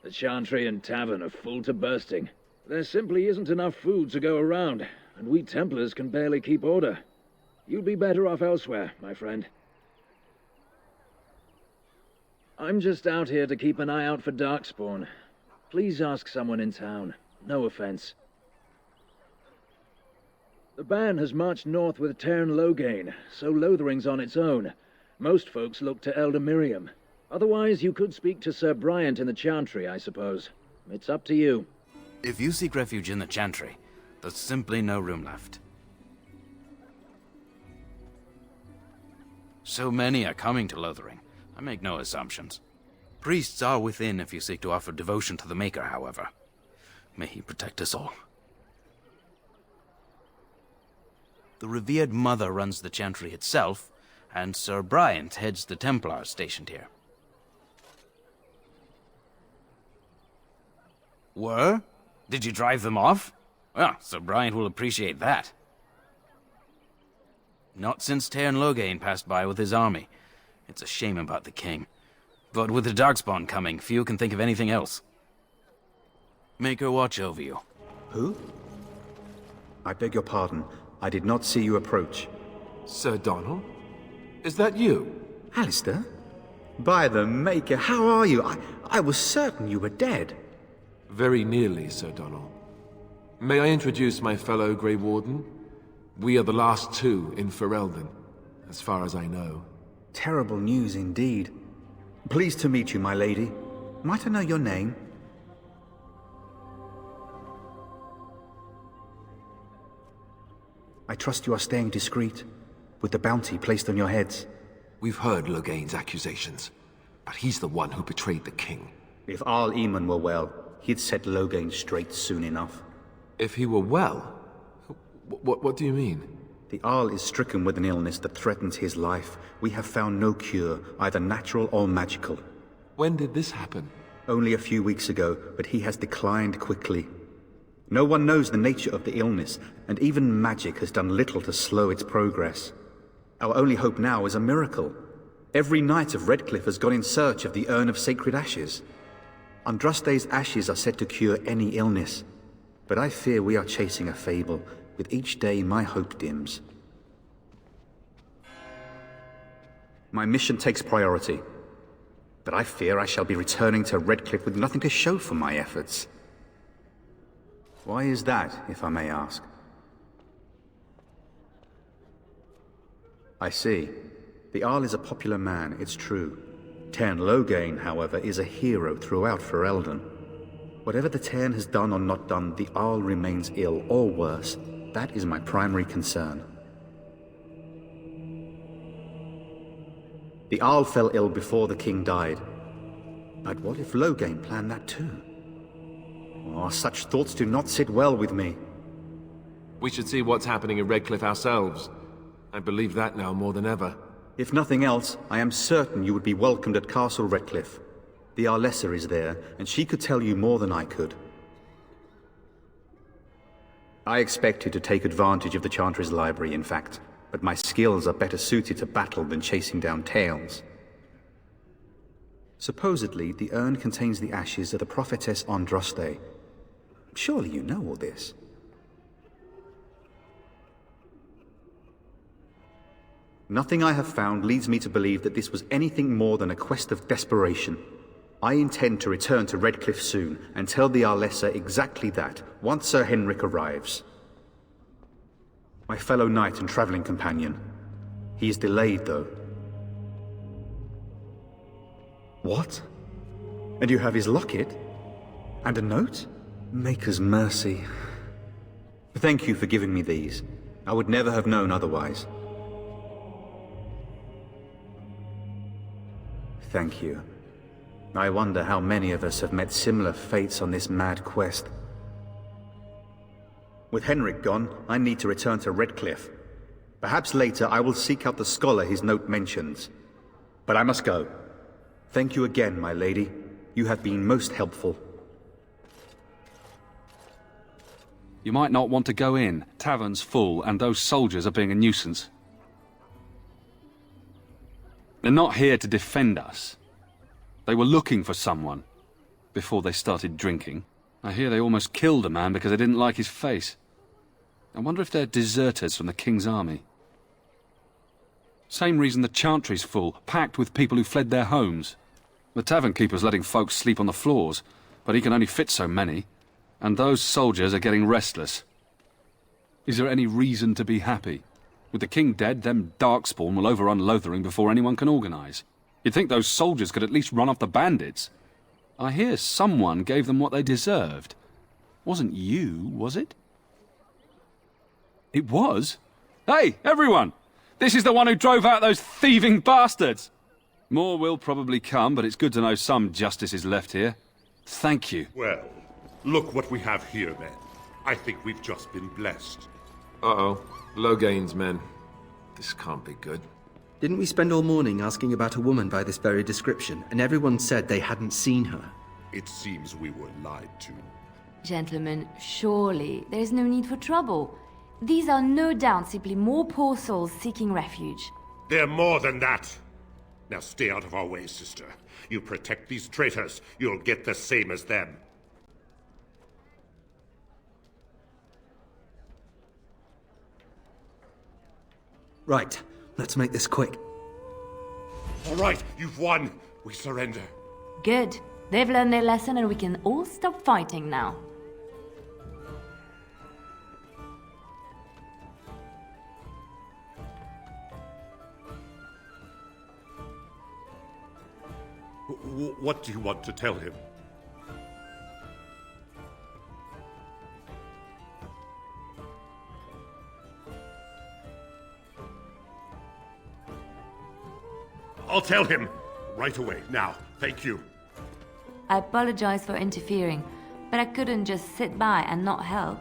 The Chantry and Tavern are full to bursting. There simply isn't enough food to go around, and we Templars can barely keep order. You'd be better off elsewhere, my friend. I'm just out here to keep an eye out for darkspawn. Please ask someone in town. No offense. The band has marched north with Tairn Loghain, so Lothering's on its own. Most folks look to Elder Miriam. Otherwise, you could speak to Sir Bryant in the Chantry, I suppose. It's up to you. If you seek refuge in the Chantry, there's simply no room left. So many are coming to Lothering. I make no assumptions. Priests are within if you seek to offer devotion to the Maker, however. May he protect us all. The revered Mother runs the Chantry itself, and Sir Bryant heads the Templars stationed here. Were? Did you drive them off? Well, Sir Bryant will appreciate that. Not since Loghain passed by with his army. It's a shame about the king. But with the darkspawn coming, few can think of anything else. Make her watch over you. Who? I beg your pardon. I did not see you approach. Sir Donald? Is that you? Alistair? By the Maker, how are you? I was certain you were dead. Very nearly, Sir Donald. May I introduce my fellow Grey Warden? We are the last two in Ferelden, as far as I know. Terrible news indeed. Pleased to meet you, my lady. Might I know your name? I trust you are staying discreet, with the bounty placed on your heads. We've heard Loghain's accusations, but he's the one who betrayed the king. If Arl Eamon were well, he'd set Loghain straight soon enough. If he were well? What do you mean? The Arl is stricken with an illness that threatens his life. We have found no cure, either natural or magical. When did this happen? Only a few weeks ago, but he has declined quickly. No one knows the nature of the illness, and even magic has done little to slow its progress. Our only hope now is a miracle. Every knight of Redcliffe has gone in search of the Urn of Sacred Ashes. Andraste's ashes are said to cure any illness, but I fear we are chasing a fable. With each day, my hope dims. My mission takes priority, but I fear I shall be returning to Redcliffe with nothing to show for my efforts. Why is that, if I may ask? I see. The Arl is a popular man, it's true. Loghain, however, is a hero throughout Ferelden. Whatever the Tairn has done or not done, the Arl remains ill, or worse. That is my primary concern. The Arl fell ill before the king died. But what if Loghain planned that too? Oh, such thoughts do not sit well with me. We should see what's happening in Redcliffe ourselves. I believe that now more than ever. If nothing else, I am certain you would be welcomed at Castle Redcliffe. The Arlessa is there, and she could tell you more than I could. I expected to take advantage of the Chantry's library, in fact, but my skills are better suited to battle than chasing down tales. Supposedly, the urn contains the ashes of the prophetess Andraste. Surely you know all this. Nothing I have found leads me to believe that this was anything more than a quest of desperation. I intend to return to Redcliffe soon and tell the Arlessa exactly that, once Sir Henrik arrives. My fellow knight and traveling companion. He is delayed, though. What? And you have his locket? And a note? Maker's mercy. Thank you for giving me these. I would never have known otherwise. Thank you. I wonder how many of us have met similar fates on this mad quest. With Henrik gone, I need to return to Redcliffe. Perhaps later I will seek out the scholar his note mentions. But I must go. Thank you again, my lady. You have been most helpful. You might not want to go in. Tavern's full, and those soldiers are being a nuisance. They're not here to defend us. They were looking for someone before they started drinking. I hear they almost killed a man because they didn't like his face. I wonder if they're deserters from the King's army. Same reason the Chantry's full, packed with people who fled their homes. The tavern keeper's letting folks sleep on the floors, but he can only fit so many. And those soldiers are getting restless. Is there any reason to be happy? With the king dead, them darkspawn will overrun Lothering before anyone can organize. You'd think those soldiers could at least run off the bandits. I hear someone gave them what they deserved. Wasn't you, was it? It was? Hey, everyone! This is the one who drove out those thieving bastards! More will probably come, but it's good to know some justice is left here. Thank you. Well, look what we have here, then. I think we've just been blessed. Uh-oh. Loghain's men. This can't be good. Didn't we spend all morning asking about a woman by this very description, and everyone said they hadn't seen her? It seems we were lied to. Gentlemen, surely there's no need for trouble. These are no doubt simply more poor souls seeking refuge. They're more than that. Now stay out of our way, sister. You protect these traitors, you'll get the same as them. Right, let's make this quick. All right, you've won. We surrender. Good. They've learned their lesson and we can all stop fighting now. What do you want to tell him? I'll tell him right away, now. Thank you. I apologize for interfering, but I couldn't just sit by and not help.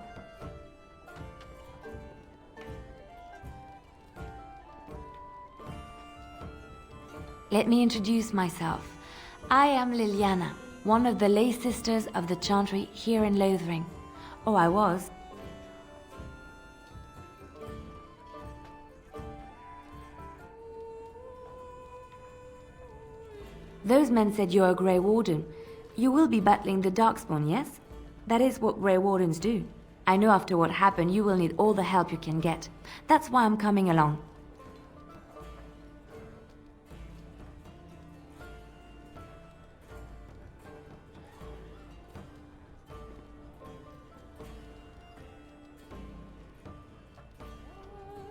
Let me introduce myself. I am Liliana, one of the lay sisters of the Chantry here in Lothering. Oh, I was. Those men said you're a Grey Warden. You will be battling the darkspawn, yes? That is what Grey Wardens do. I know after what happened you will need all the help you can get. That's why I'm coming along.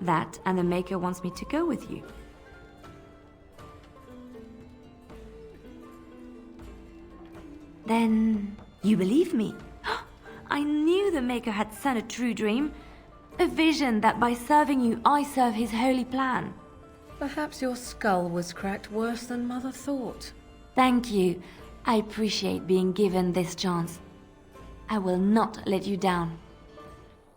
That, and the Maker wants me to go with you. Then, you believe me? I knew the Maker had sent a true dream. A vision that by serving you, I serve his holy plan. Perhaps your skull was cracked worse than Mother thought. Thank you. I appreciate being given this chance. I will not let you down.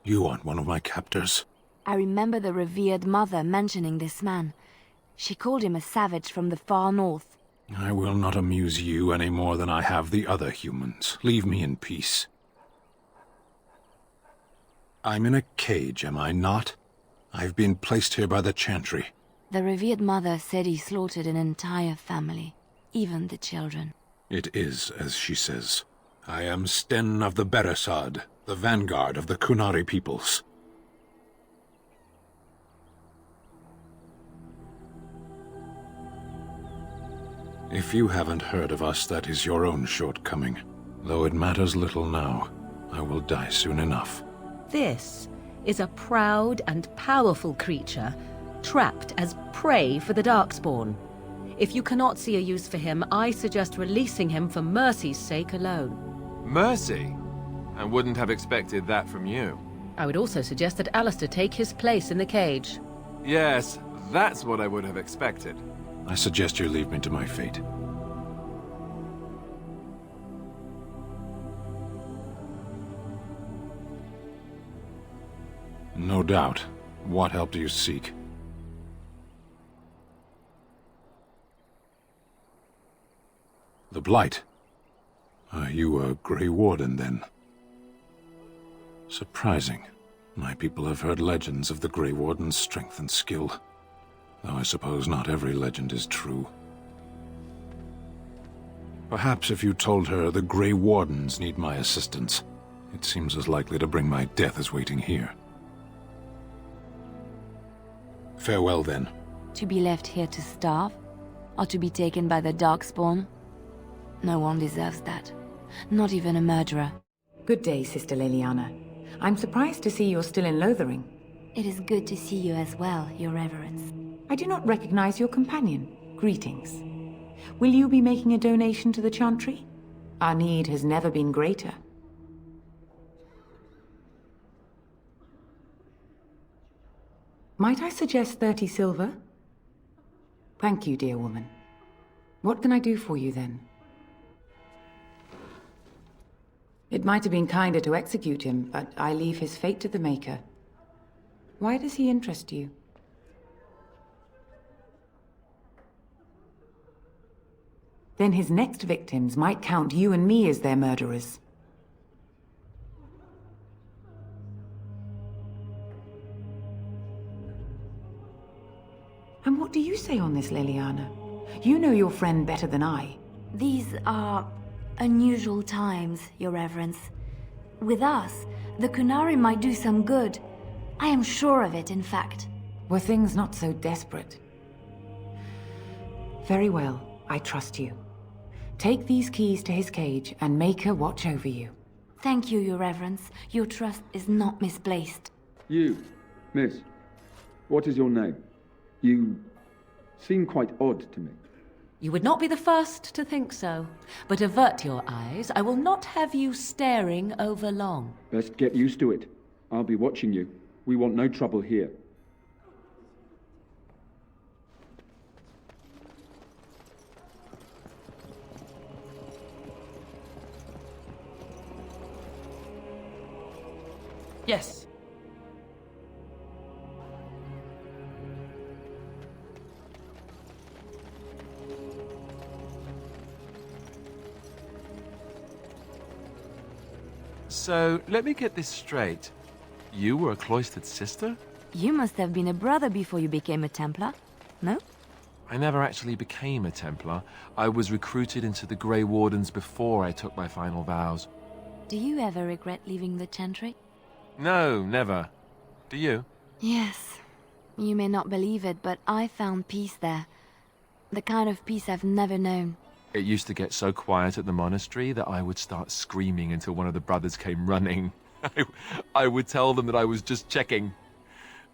You aren't one of my captors. I remember the revered mother mentioning this man. She called him a savage from the far north. I will not amuse you any more than I have the other humans. Leave me in peace. I'm in a cage, am I not? I've been placed here by the Chantry. The revered mother said he slaughtered an entire family, even the children. It is as she says. I am Sten of the Beresad, the vanguard of the Qunari peoples. If you haven't heard of us, that is your own shortcoming. Though it matters little now, I will die soon enough. This is a proud and powerful creature, trapped as prey for the darkspawn. If you cannot see a use for him, I suggest releasing him for mercy's sake alone. Mercy? I wouldn't have expected that from you. I would also suggest that Alistair take his place in the cage. Yes, that's what I would have expected. I suggest you leave me to my fate. No doubt. What help do you seek? The Blight. Are you a Grey Warden, then? Surprising. My people have heard legends of the Grey Warden's strength and skill. Though I suppose not every legend is true. Perhaps if you told her the Grey Wardens need my assistance, it seems as likely to bring my death as waiting here. Farewell, then. To be left here to starve? Or to be taken by the darkspawn? No one deserves that. Not even a murderer. Good day, Sister Liliana. I'm surprised to see you're still in Lothering. It is good to see you as well, Your Reverence. I do not recognize your companion. Greetings. Will you be making a donation to the Chantry? Our need has never been greater. Might I suggest 30 silver? Thank you, dear woman. What can I do for you, then? It might have been kinder to execute him, but I leave his fate to the Maker. Why does he interest you? Then his next victims might count you and me as their murderers. What do you say on this, Leliana? You know your friend better than I. These are unusual times, Your Reverence. With us, the Qunari might do some good. I am sure of it, in fact. Were things not so desperate? Very well, I trust you. Take these keys to his cage and make her watch over you. Thank you, Your Reverence. Your trust is not misplaced. You, miss, what is your name? You seem quite odd to me. You would not be the first to think so. But avert your eyes. I will not have you staring over long. Best get used to it. I'll be watching you. We want no trouble here. Yes. So, let me get this straight. You were a cloistered sister? You must have been a brother before you became a Templar, no? I never actually became a Templar. I was recruited into the Grey Wardens before I took my final vows. Do you ever regret leaving the Chantry? No, never. Do you? Yes. You may not believe it, but I found peace there. The kind of peace I've never known. It used to get so quiet at the monastery that I would start screaming until one of the brothers came running. I would tell them that I was just checking.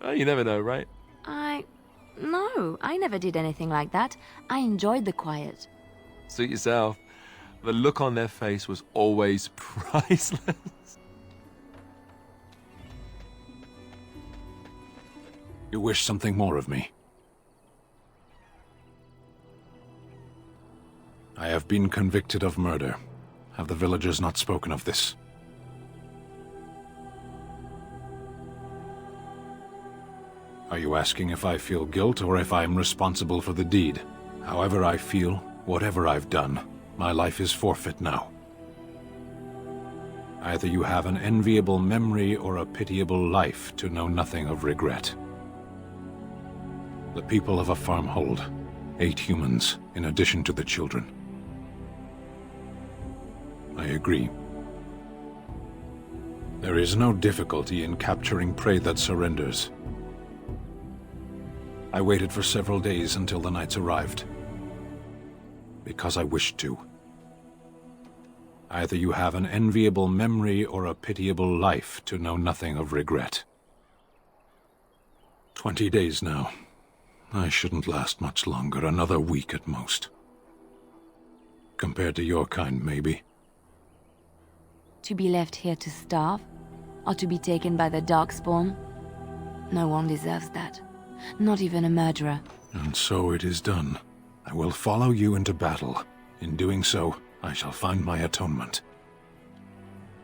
Oh, you never know, right? No, I never did anything like that. I enjoyed the quiet. Suit yourself. The look on their face was always priceless. You wish something more of me? I have been convicted of murder. Have the villagers not spoken of this? Are you asking if I feel guilt or if I am responsible for the deed? However I feel, whatever I've done, my life is forfeit now. Either you have an enviable memory or a pitiable life to know nothing of regret. The people of a farmhold, 8 humans, in addition to the children. I agree. There is no difficulty in capturing prey that surrenders. I waited for several days until the knights arrived. Because I wished to. Either you have an enviable memory or a pitiable life to know nothing of regret. 20 days now. I shouldn't last much longer, another week at most. Compared to your kind, maybe. To be left here to starve? Or to be taken by the darkspawn? No one deserves that. Not even a murderer. And so it is done. I will follow you into battle. In doing so, I shall find my atonement.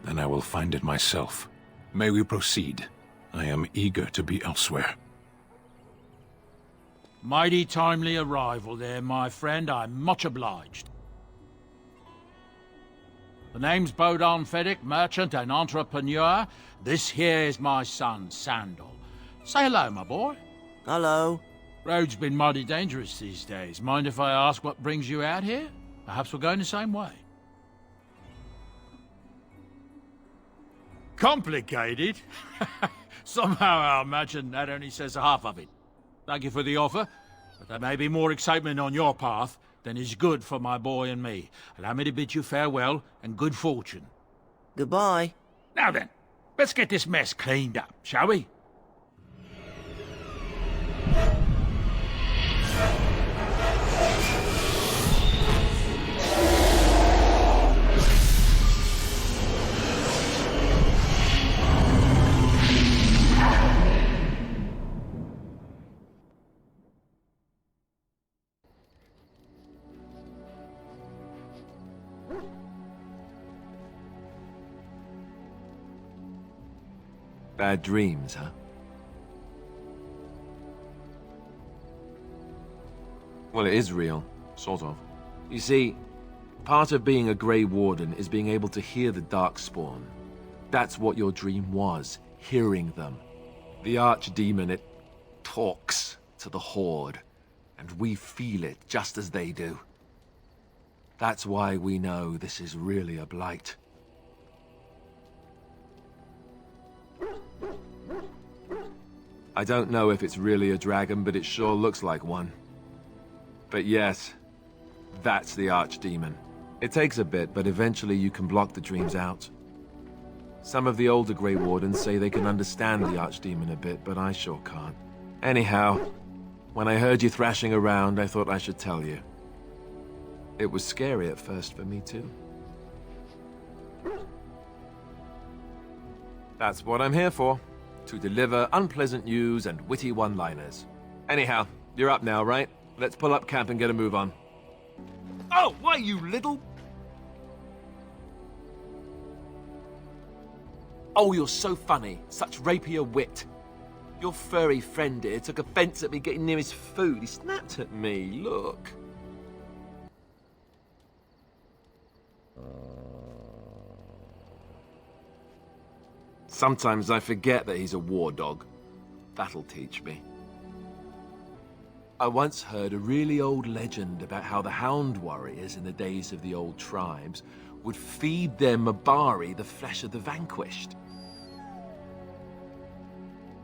Then I will find it myself. May we proceed? I am eager to be elsewhere. Mighty timely arrival there, my friend. I'm much obliged. The name's Bodon Feddick, merchant and entrepreneur. This here is my son, Sandal. Say hello, my boy. Hello. Road's been mighty dangerous these days. Mind if I ask what brings you out here? Perhaps we're going the same way. Complicated? Somehow I imagine that only says half of it. Thank you for the offer, but there may be more excitement on your path than is good for my boy and me. Allow me to bid you farewell and good fortune. Goodbye. Now then, let's get this mess cleaned up, shall we? Bad dreams, huh? Well, it is real, sort of. You see, part of being a Grey Warden is being able to hear the darkspawn. That's what your dream was, hearing them. The archdemon, it talks to the Horde. and we feel it just as they do. That's why we know this is really a blight. I don't know if it's really a dragon, but it sure looks like one. But yes, that's the Archdemon. It takes a bit, but eventually you can block the dreams out. Some of the older Grey Wardens say they can understand the Archdemon a bit, but I sure can't. Anyhow, when I heard you thrashing around, I thought I should tell you. It was scary at first for me too. That's what I'm here for. To deliver unpleasant news and witty one-liners. Anyhow, you're up now, right? Let's pull up camp and get a move on. Oh, why, you little... Oh, you're so funny. Such rapier wit. Your furry friend here took offense at me getting near his food. He snapped at me, look. Sometimes I forget that he's a war dog. That'll teach me. I once heard a really old legend about how the Hound warriors in the days of the old tribes would feed their Mabari the flesh of the vanquished.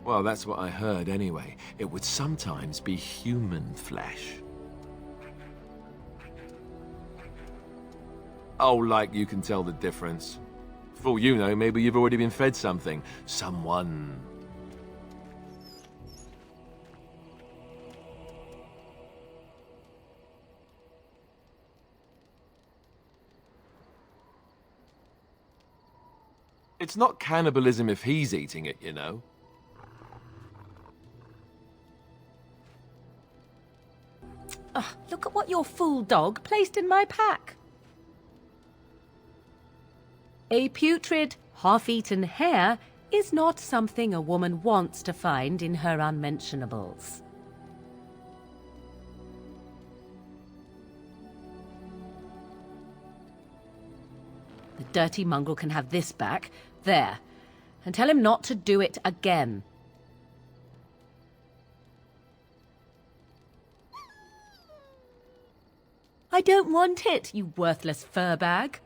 Well, that's what I heard anyway. It would sometimes be human flesh. Oh, like you can tell the difference. For all you know, maybe you've already been fed something. Someone. It's not cannibalism if he's eating it, you know. Look at what your fool dog placed in my pack. A putrid, half-eaten hare is not something a woman wants to find in her unmentionables. The dirty mongrel can have this back. There. And tell him not to do it again. I don't want it, you worthless fur bag.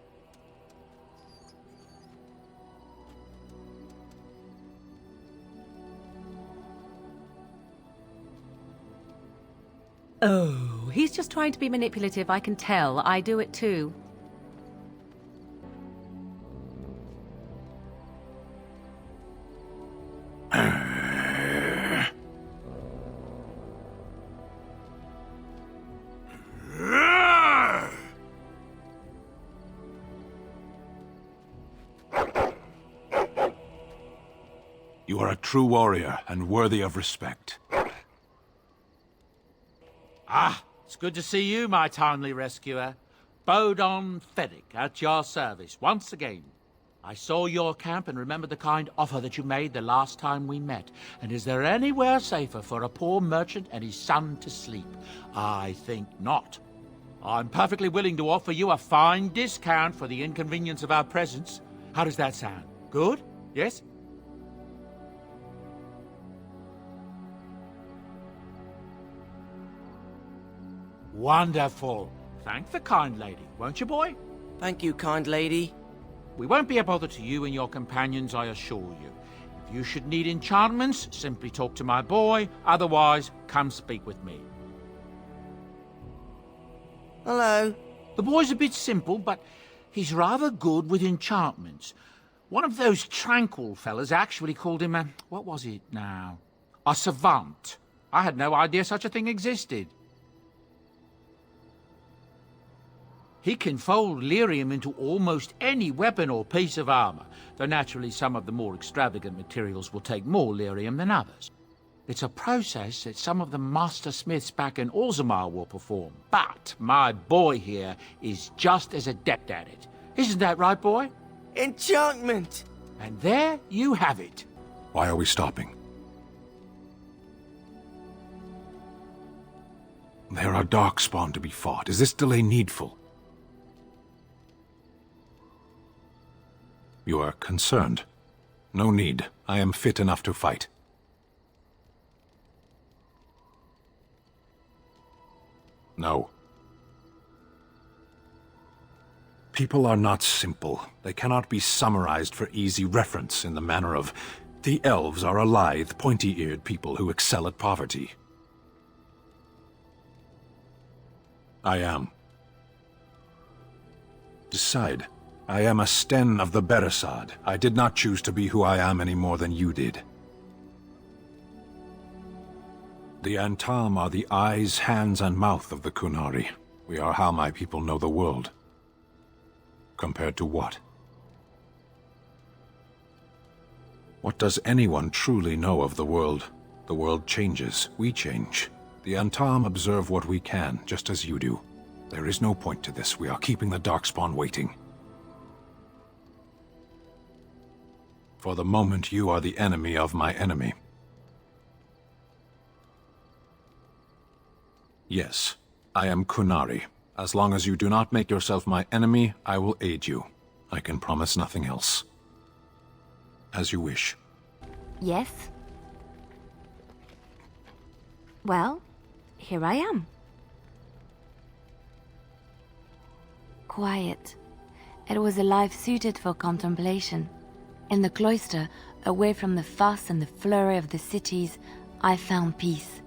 Oh, he's just trying to be manipulative, I can tell. I do it too. You are a true warrior and worthy of respect. Ah, it's good to see you, my timely rescuer. Bodon Fennick, at your service, once again. I saw your camp and remembered the kind offer that you made the last time we met. And is there anywhere safer for a poor merchant and his son to sleep? I think not. I'm perfectly willing to offer you a fine discount for the inconvenience of our presence. How does that sound? Good? Yes? Wonderful. Thank the kind lady, won't you, boy? Thank you, kind lady. We won't be a bother to you and your companions, I assure you. If you should need enchantments, simply talk to my boy. Otherwise, come speak with me. Hello. The boy's a bit simple, but he's rather good with enchantments. One of those tranquil fellas actually called him a... what was it now? A savant. I had no idea such a thing existed. He can fold lyrium into almost any weapon or piece of armor, though naturally some of the more extravagant materials will take more lyrium than others. It's a process that some of the master smiths back in Orzammar will perform, but my boy here is just as adept at it. Isn't that right, boy? Enchantment! And there you have it. Why are we stopping? There are darkspawn to be fought. Is this delay needful? You are concerned. No need. I am fit enough to fight. People are not simple. They cannot be summarized for easy reference in the manner of, the elves are a lithe, pointy-eared people who excel at poverty. I am. Decide. I am a Sten of the Beresad. I did not choose to be who I am any more than you did. The Antam are the eyes, hands, and mouth of the Qunari. We are how my people know the world. Compared to what? What does anyone truly know of the world? The world changes. We change. The Antam observe what we can, just as you do. There is no point to this. We are keeping the darkspawn waiting. For the moment, you are the enemy of my enemy. Yes, I am Qunari. As long as you do not make yourself my enemy, I will aid you. I can promise nothing else. As you wish. Yes? Well, here I am. Quiet. It was a life suited for contemplation. In the cloister, away from the fuss and the flurry of the cities, I found peace.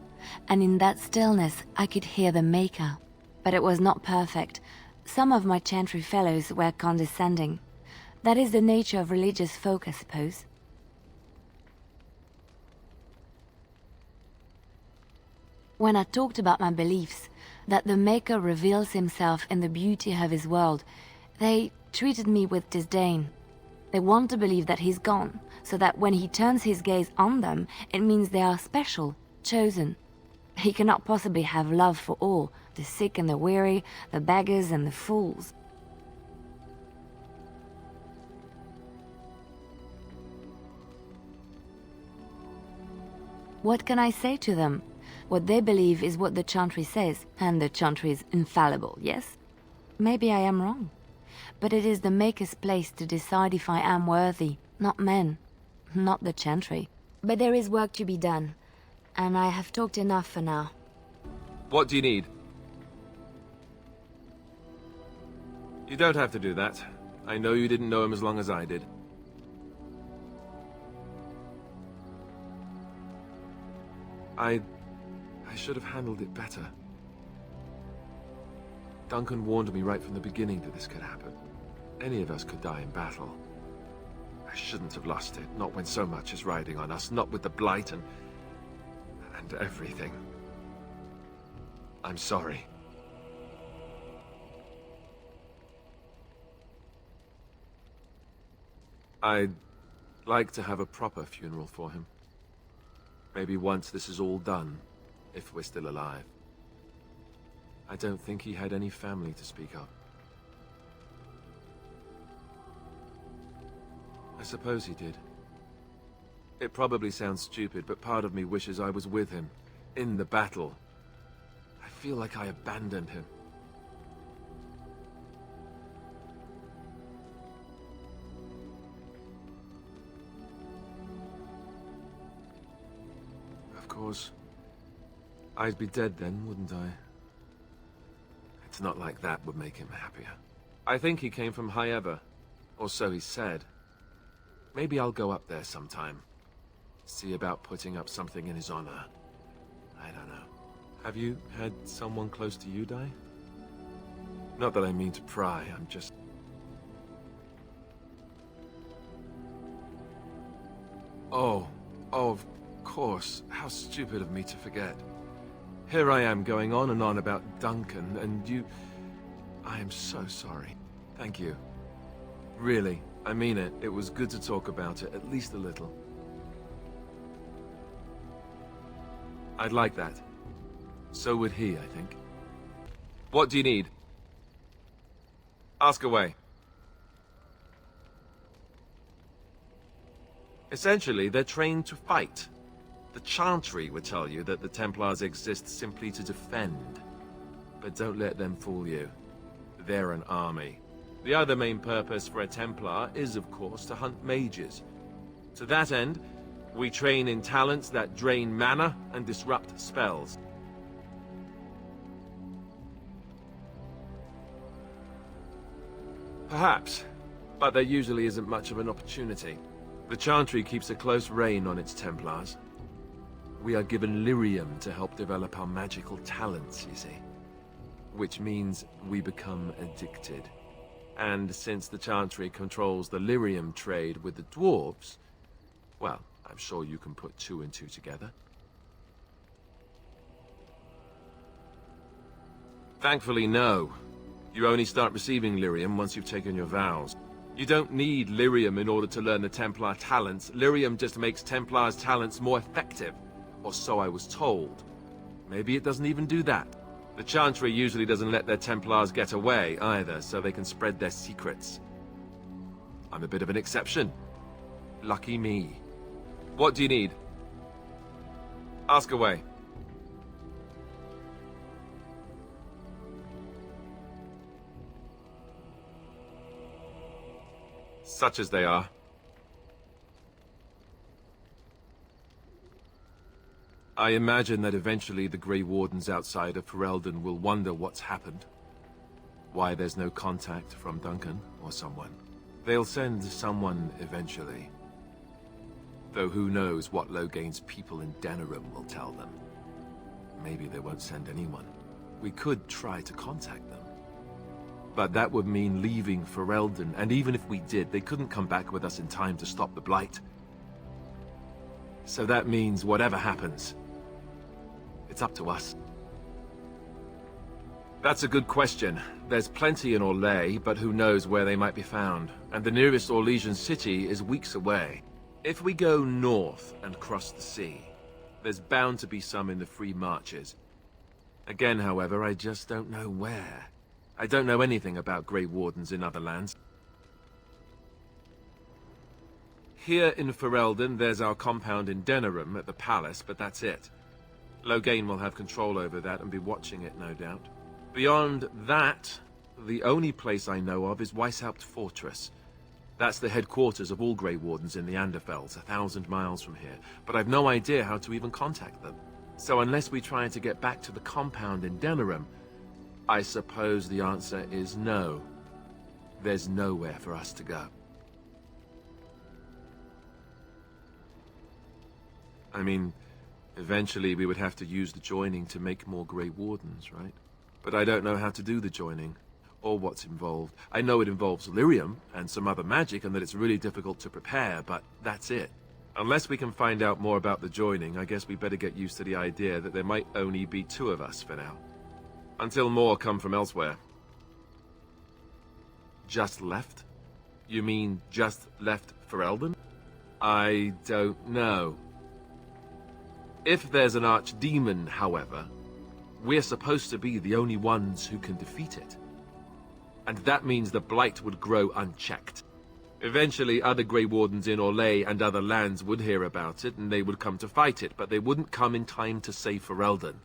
And in that stillness, I could hear the Maker. But it was not perfect. Some of my chantry fellows were condescending. That is the nature of religious folk, I suppose. When I talked about my beliefs, that the Maker reveals himself in the beauty of his world, they treated me with disdain. They want to believe that he's gone, so that when he turns his gaze on them, it means they are special, chosen. He cannot possibly have love for all, the sick and the weary, the beggars and the fools. What can I say to them? What they believe is what the chantry says, and the chantry is infallible, yes? Maybe I am wrong. But it is the Maker's place to decide if I am worthy, not men, not the chantry. But there is work to be done, and I have talked enough for now. What do you need? You don't have to do that. I know you didn't know him as long as I did. I should have handled it better. Duncan warned me right from the beginning that this could happen. Any of us could die in battle. I shouldn't have lost it, not when so much is riding on us, not with the Blight and everything. I'm sorry. I'd like to have a proper funeral for him. Maybe once this is all done, if we're still alive. I don't think he had any family to speak of. I suppose he did. It probably sounds stupid, but part of me wishes I was with him, in the battle. I feel like I abandoned him. Of course, I'd be dead then, wouldn't I? It's not like that would make him happier. I think he came from High Ever, or so he said. Maybe I'll go up there sometime. See about putting up something in his honor. I don't know. Have you had someone close to you die? Not that I mean to pry, I'm just... Oh, of course. How stupid of me to forget. Here I am going on and on about Duncan, and you... I am so sorry. Thank you. Really, I mean it. It was good to talk about it, at least a little. I'd like that. So would he, I think. What do you need? Ask away. Essentially, they're trained to fight. The Chantry would tell you that the Templars exist simply to defend. But don't let them fool you. They're an army. The other main purpose for a Templar is, of course, to hunt mages. To that end, we train in talents that drain mana and disrupt spells. Perhaps, but there usually isn't much of an opportunity. The Chantry keeps a close rein on its Templars. We are given lyrium to help develop our magical talents, you see. Which means we become addicted. And since the Chantry controls the lyrium trade with the dwarves, well, I'm sure you can put two and two together. Thankfully, no. You only start receiving lyrium once you've taken your vows. You don't need lyrium in order to learn the Templar talents. Lyrium just makes Templars' talents more effective. Or so I was told. Maybe it doesn't even do that. The Chantry usually doesn't let their Templars get away, either, so they can spread their secrets. I'm a bit of an exception. Lucky me. What do you need? Ask away. Such as they are. I imagine that eventually the Grey Wardens outside of Ferelden will wonder what's happened. Why there's no contact from Duncan or someone. They'll send someone eventually. Though who knows what Loghain's people in Denerim will tell them. Maybe they won't send anyone. We could try to contact them. But that would mean leaving Ferelden, and even if we did, they couldn't come back with us in time to stop the Blight. So that means whatever happens, it's up to us. That's a good question. There's plenty in Orlais, but who knows where they might be found. And the nearest Orlesian city is weeks away. If we go north and cross the sea, there's bound to be some in the Free Marches. Again, however, I just don't know where. I don't know anything about Grey Wardens in other lands. Here in Ferelden, there's our compound in Denerim at the palace, but that's it. Loghain will have control over that and be watching it, no doubt. Beyond that, the only place I know of is Weishaupt Fortress. That's the headquarters of all Grey Wardens in the Anderfells, 1,000 miles from here, but I've no idea how to even contact them. So unless we try to get back to the compound in Denerim, I suppose the answer is no. There's nowhere for us to go. I mean, eventually we would have to use the joining to make more Grey Wardens, right? But I don't know how to do the joining, or what's involved. I know it involves lyrium and some other magic, and that it's really difficult to prepare, but that's it. Unless we can find out more about the joining, I guess we better get used to the idea that there might only be 2 of us for now. Until more come from elsewhere. Just left? You mean just left Ferelden? I don't know. If there's an archdemon, however, we're supposed to be the only ones who can defeat it. And that means the Blight would grow unchecked. Eventually, other Grey Wardens in Orlais and other lands would hear about it, and they would come to fight it, but they wouldn't come in time to save Ferelden.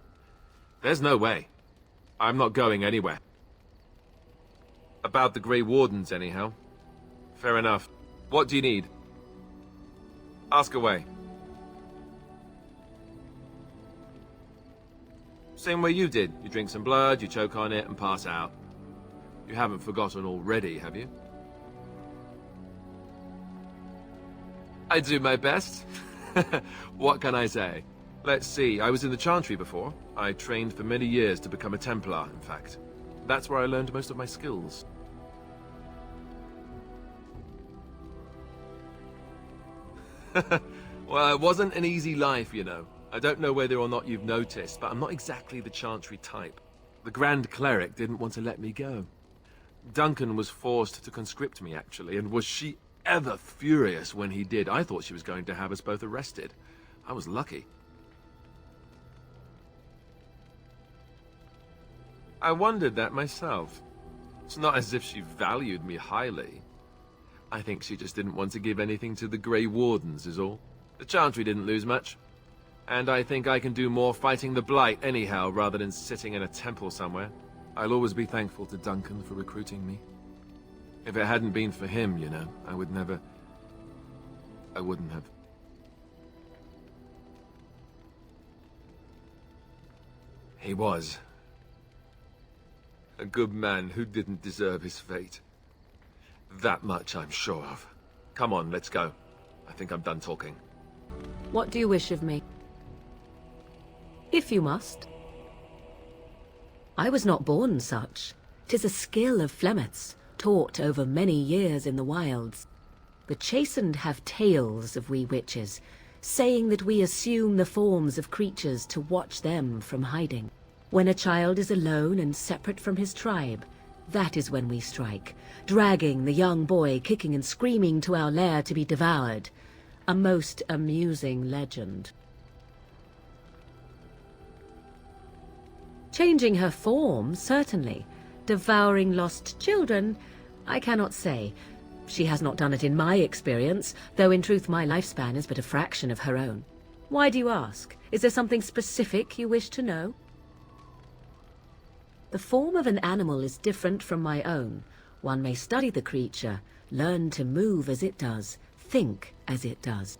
There's no way. I'm not going anywhere. About the Grey Wardens, anyhow. Fair enough. What do you need? Ask away. Same way you did. You drink some blood, you choke on it, and pass out. You haven't forgotten already, have you? I do my best. What can I say? Let's see, I was in the Chantry before. I trained for many years to become a Templar, in fact. That's where I learned most of my skills. Well, it wasn't an easy life, you know. I don't know whether or not you've noticed, but I'm not exactly the Chantry type. The Grand Cleric didn't want to let me go. Duncan was forced to conscript me, actually, and was she ever furious when he did. I thought she was going to have us both arrested. I was lucky. I wondered that myself. It's not as if she valued me highly. I think she just didn't want to give anything to the Grey Wardens, is all. The Chantry didn't lose much. And I think I can do more fighting the Blight anyhow, rather than sitting in a temple somewhere. I'll always be thankful to Duncan for recruiting me. If it hadn't been for him, you know, I wouldn't have. He was. A good man who didn't deserve his fate. That much I'm sure of. Come on, let's go. I think I'm done talking. What do you wish of me? If you must. I was not born such. 'Tis a skill of Flemeth's, taught over many years in the wilds. The chastened have tales of we witches, saying that we assume the forms of creatures to watch them from hiding. When a child is alone and separate from his tribe, that is when we strike, dragging the young boy kicking and screaming to our lair to be devoured. A most amusing legend. Changing her form, certainly. Devouring lost children, I cannot say. She has not done it in my experience, though in truth my lifespan is but a fraction of her own. Why do you ask? Is there something specific you wish to know? The form of an animal is different from my own. One may study the creature, learn to move as it does, think as it does.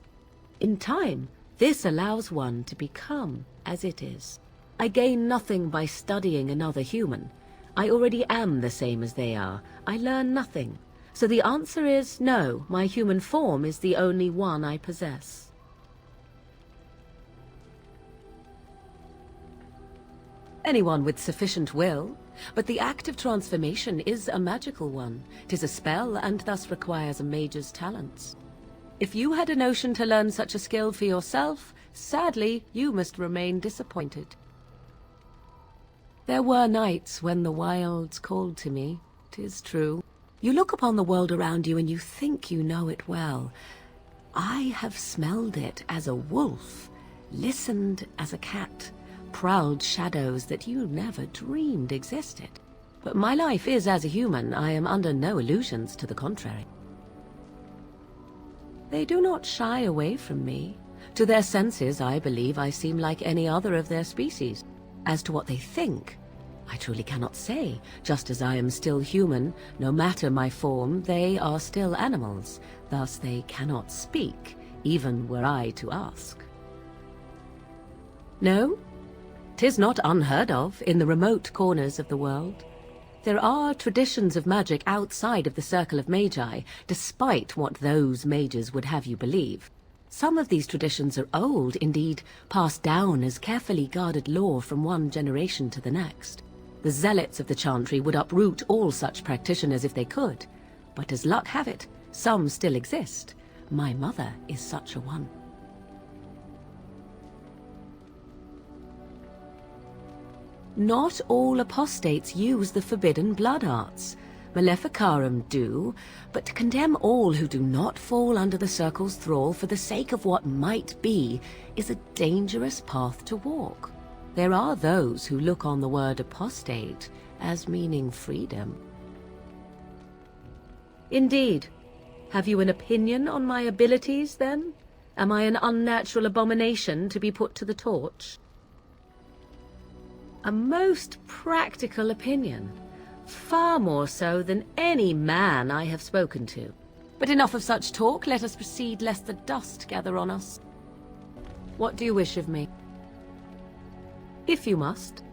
In time, this allows one to become as it is. I gain nothing by studying another human. I already am the same as they are. I learn nothing. So the answer is no, my human form is the only one I possess. Anyone with sufficient will, but the act of transformation is a magical one. 'Tis a spell and thus requires a mage's talents. If you had a notion to learn such a skill for yourself, sadly, you must remain disappointed. There were nights when the wilds called to me, 'tis true. You look upon the world around you and you think you know it well. I have smelled it as a wolf, listened as a cat, prowled shadows that you never dreamed existed. But my life is as a human. I am under no illusions to the contrary. They do not shy away from me. To their senses, I believe I seem like any other of their species. As to what they think, I truly cannot say. Just as I am still human, no matter my form, they are still animals. Thus they cannot speak, even were I to ask. No, 'tis not unheard of in the remote corners of the world. There are traditions of magic outside of the circle of magi, despite what those mages would have you believe. Some of these traditions are old, indeed, passed down as carefully guarded lore from one generation to the next. The zealots of the Chantry would uproot all such practitioners if they could, but as luck have it, some still exist. My mother is such a one. Not all apostates use the forbidden blood arts. Maleficarum do, but to condemn all who do not fall under the circle's thrall for the sake of what might be is a dangerous path to walk. There are those who look on the word apostate as meaning freedom. Indeed. Have you an opinion on my abilities, then? Am I an unnatural abomination to be put to the torch? A most practical opinion. Far more so than any man I have spoken to. But enough of such talk, let us proceed lest the dust gather on us. What do you wish of me? If you must.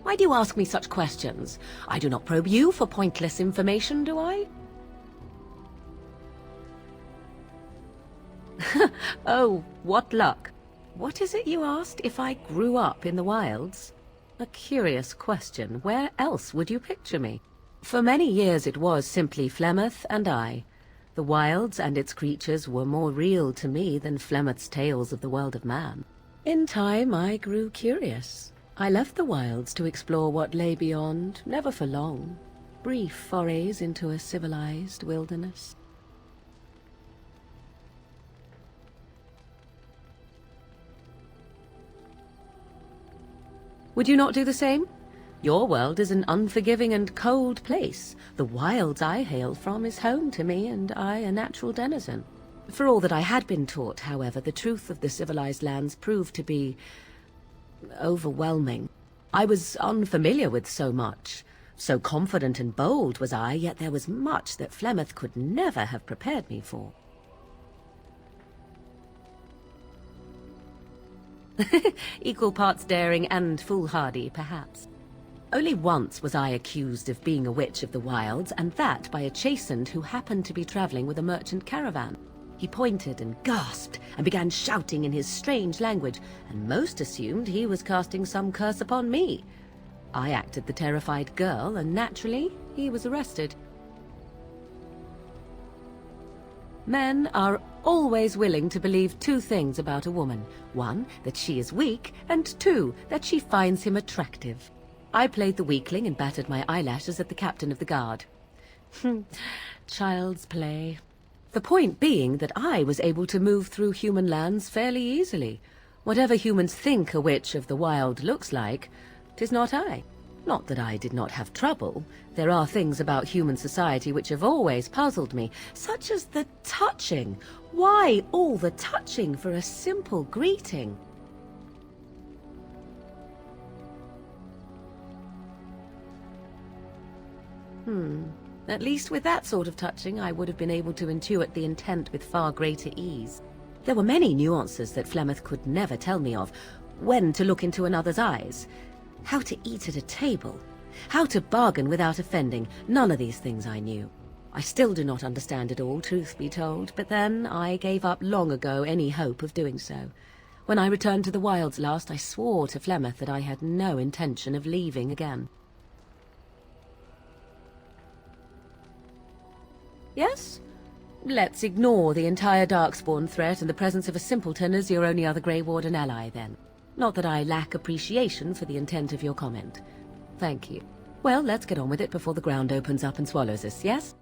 Why do you ask me such questions? I do not probe you for pointless information, do I? Oh, what luck. What is it you asked? If I grew up in the wilds? A curious question. Where else would you picture me? For many years it was simply Flemeth and I. The wilds and its creatures were more real to me than Flemeth's tales of the world of man. In time I grew curious. I left the wilds to explore what lay beyond, never for long. Brief forays into a civilized wilderness. Would you not do the same? Your world is an unforgiving and cold place. The wilds I hail from is home to me, and I a natural denizen. For all that I had been taught, however, the truth of the civilized lands proved to be overwhelming. I was unfamiliar with so much. So confident and bold was I, yet there was much that Flemeth could never have prepared me for. Equal parts daring and foolhardy, perhaps. Only once was I accused of being a witch of the wilds, and that by a chastened who happened to be traveling with a merchant caravan. He pointed and gasped and began shouting in his strange language, and most assumed he was casting some curse upon me. I acted the terrified girl, and naturally, he was arrested. Men are always willing to believe two things about a woman. One, that she is weak, and two, that she finds him attractive. I played the weakling and battered my eyelashes at the captain of the guard. Child's play. The point being that I was able to move through human lands fairly easily. Whatever humans think a witch of the wild looks like, 'tis not I. Not that I did not have trouble. There are things about human society which have always puzzled me, such as the touching. Why all the touching for a simple greeting? At least with that sort of touching, I would have been able to intuit the intent with far greater ease. There were many nuances that Flemeth could never tell me of. When to look into another's eyes, how to eat at a table, how to bargain without offending. None of these things I knew. I still do not understand it all, truth be told, but then I gave up long ago any hope of doing so. When I returned to the wilds last, I swore to Flemeth that I had no intention of leaving again. Yes? Let's ignore the entire darkspawn threat and the presence of a simpleton as your only other Grey Warden ally, then. Not that I lack appreciation for the intent of your comment. Thank you. Well, let's get on with it before the ground opens up and swallows us, yes?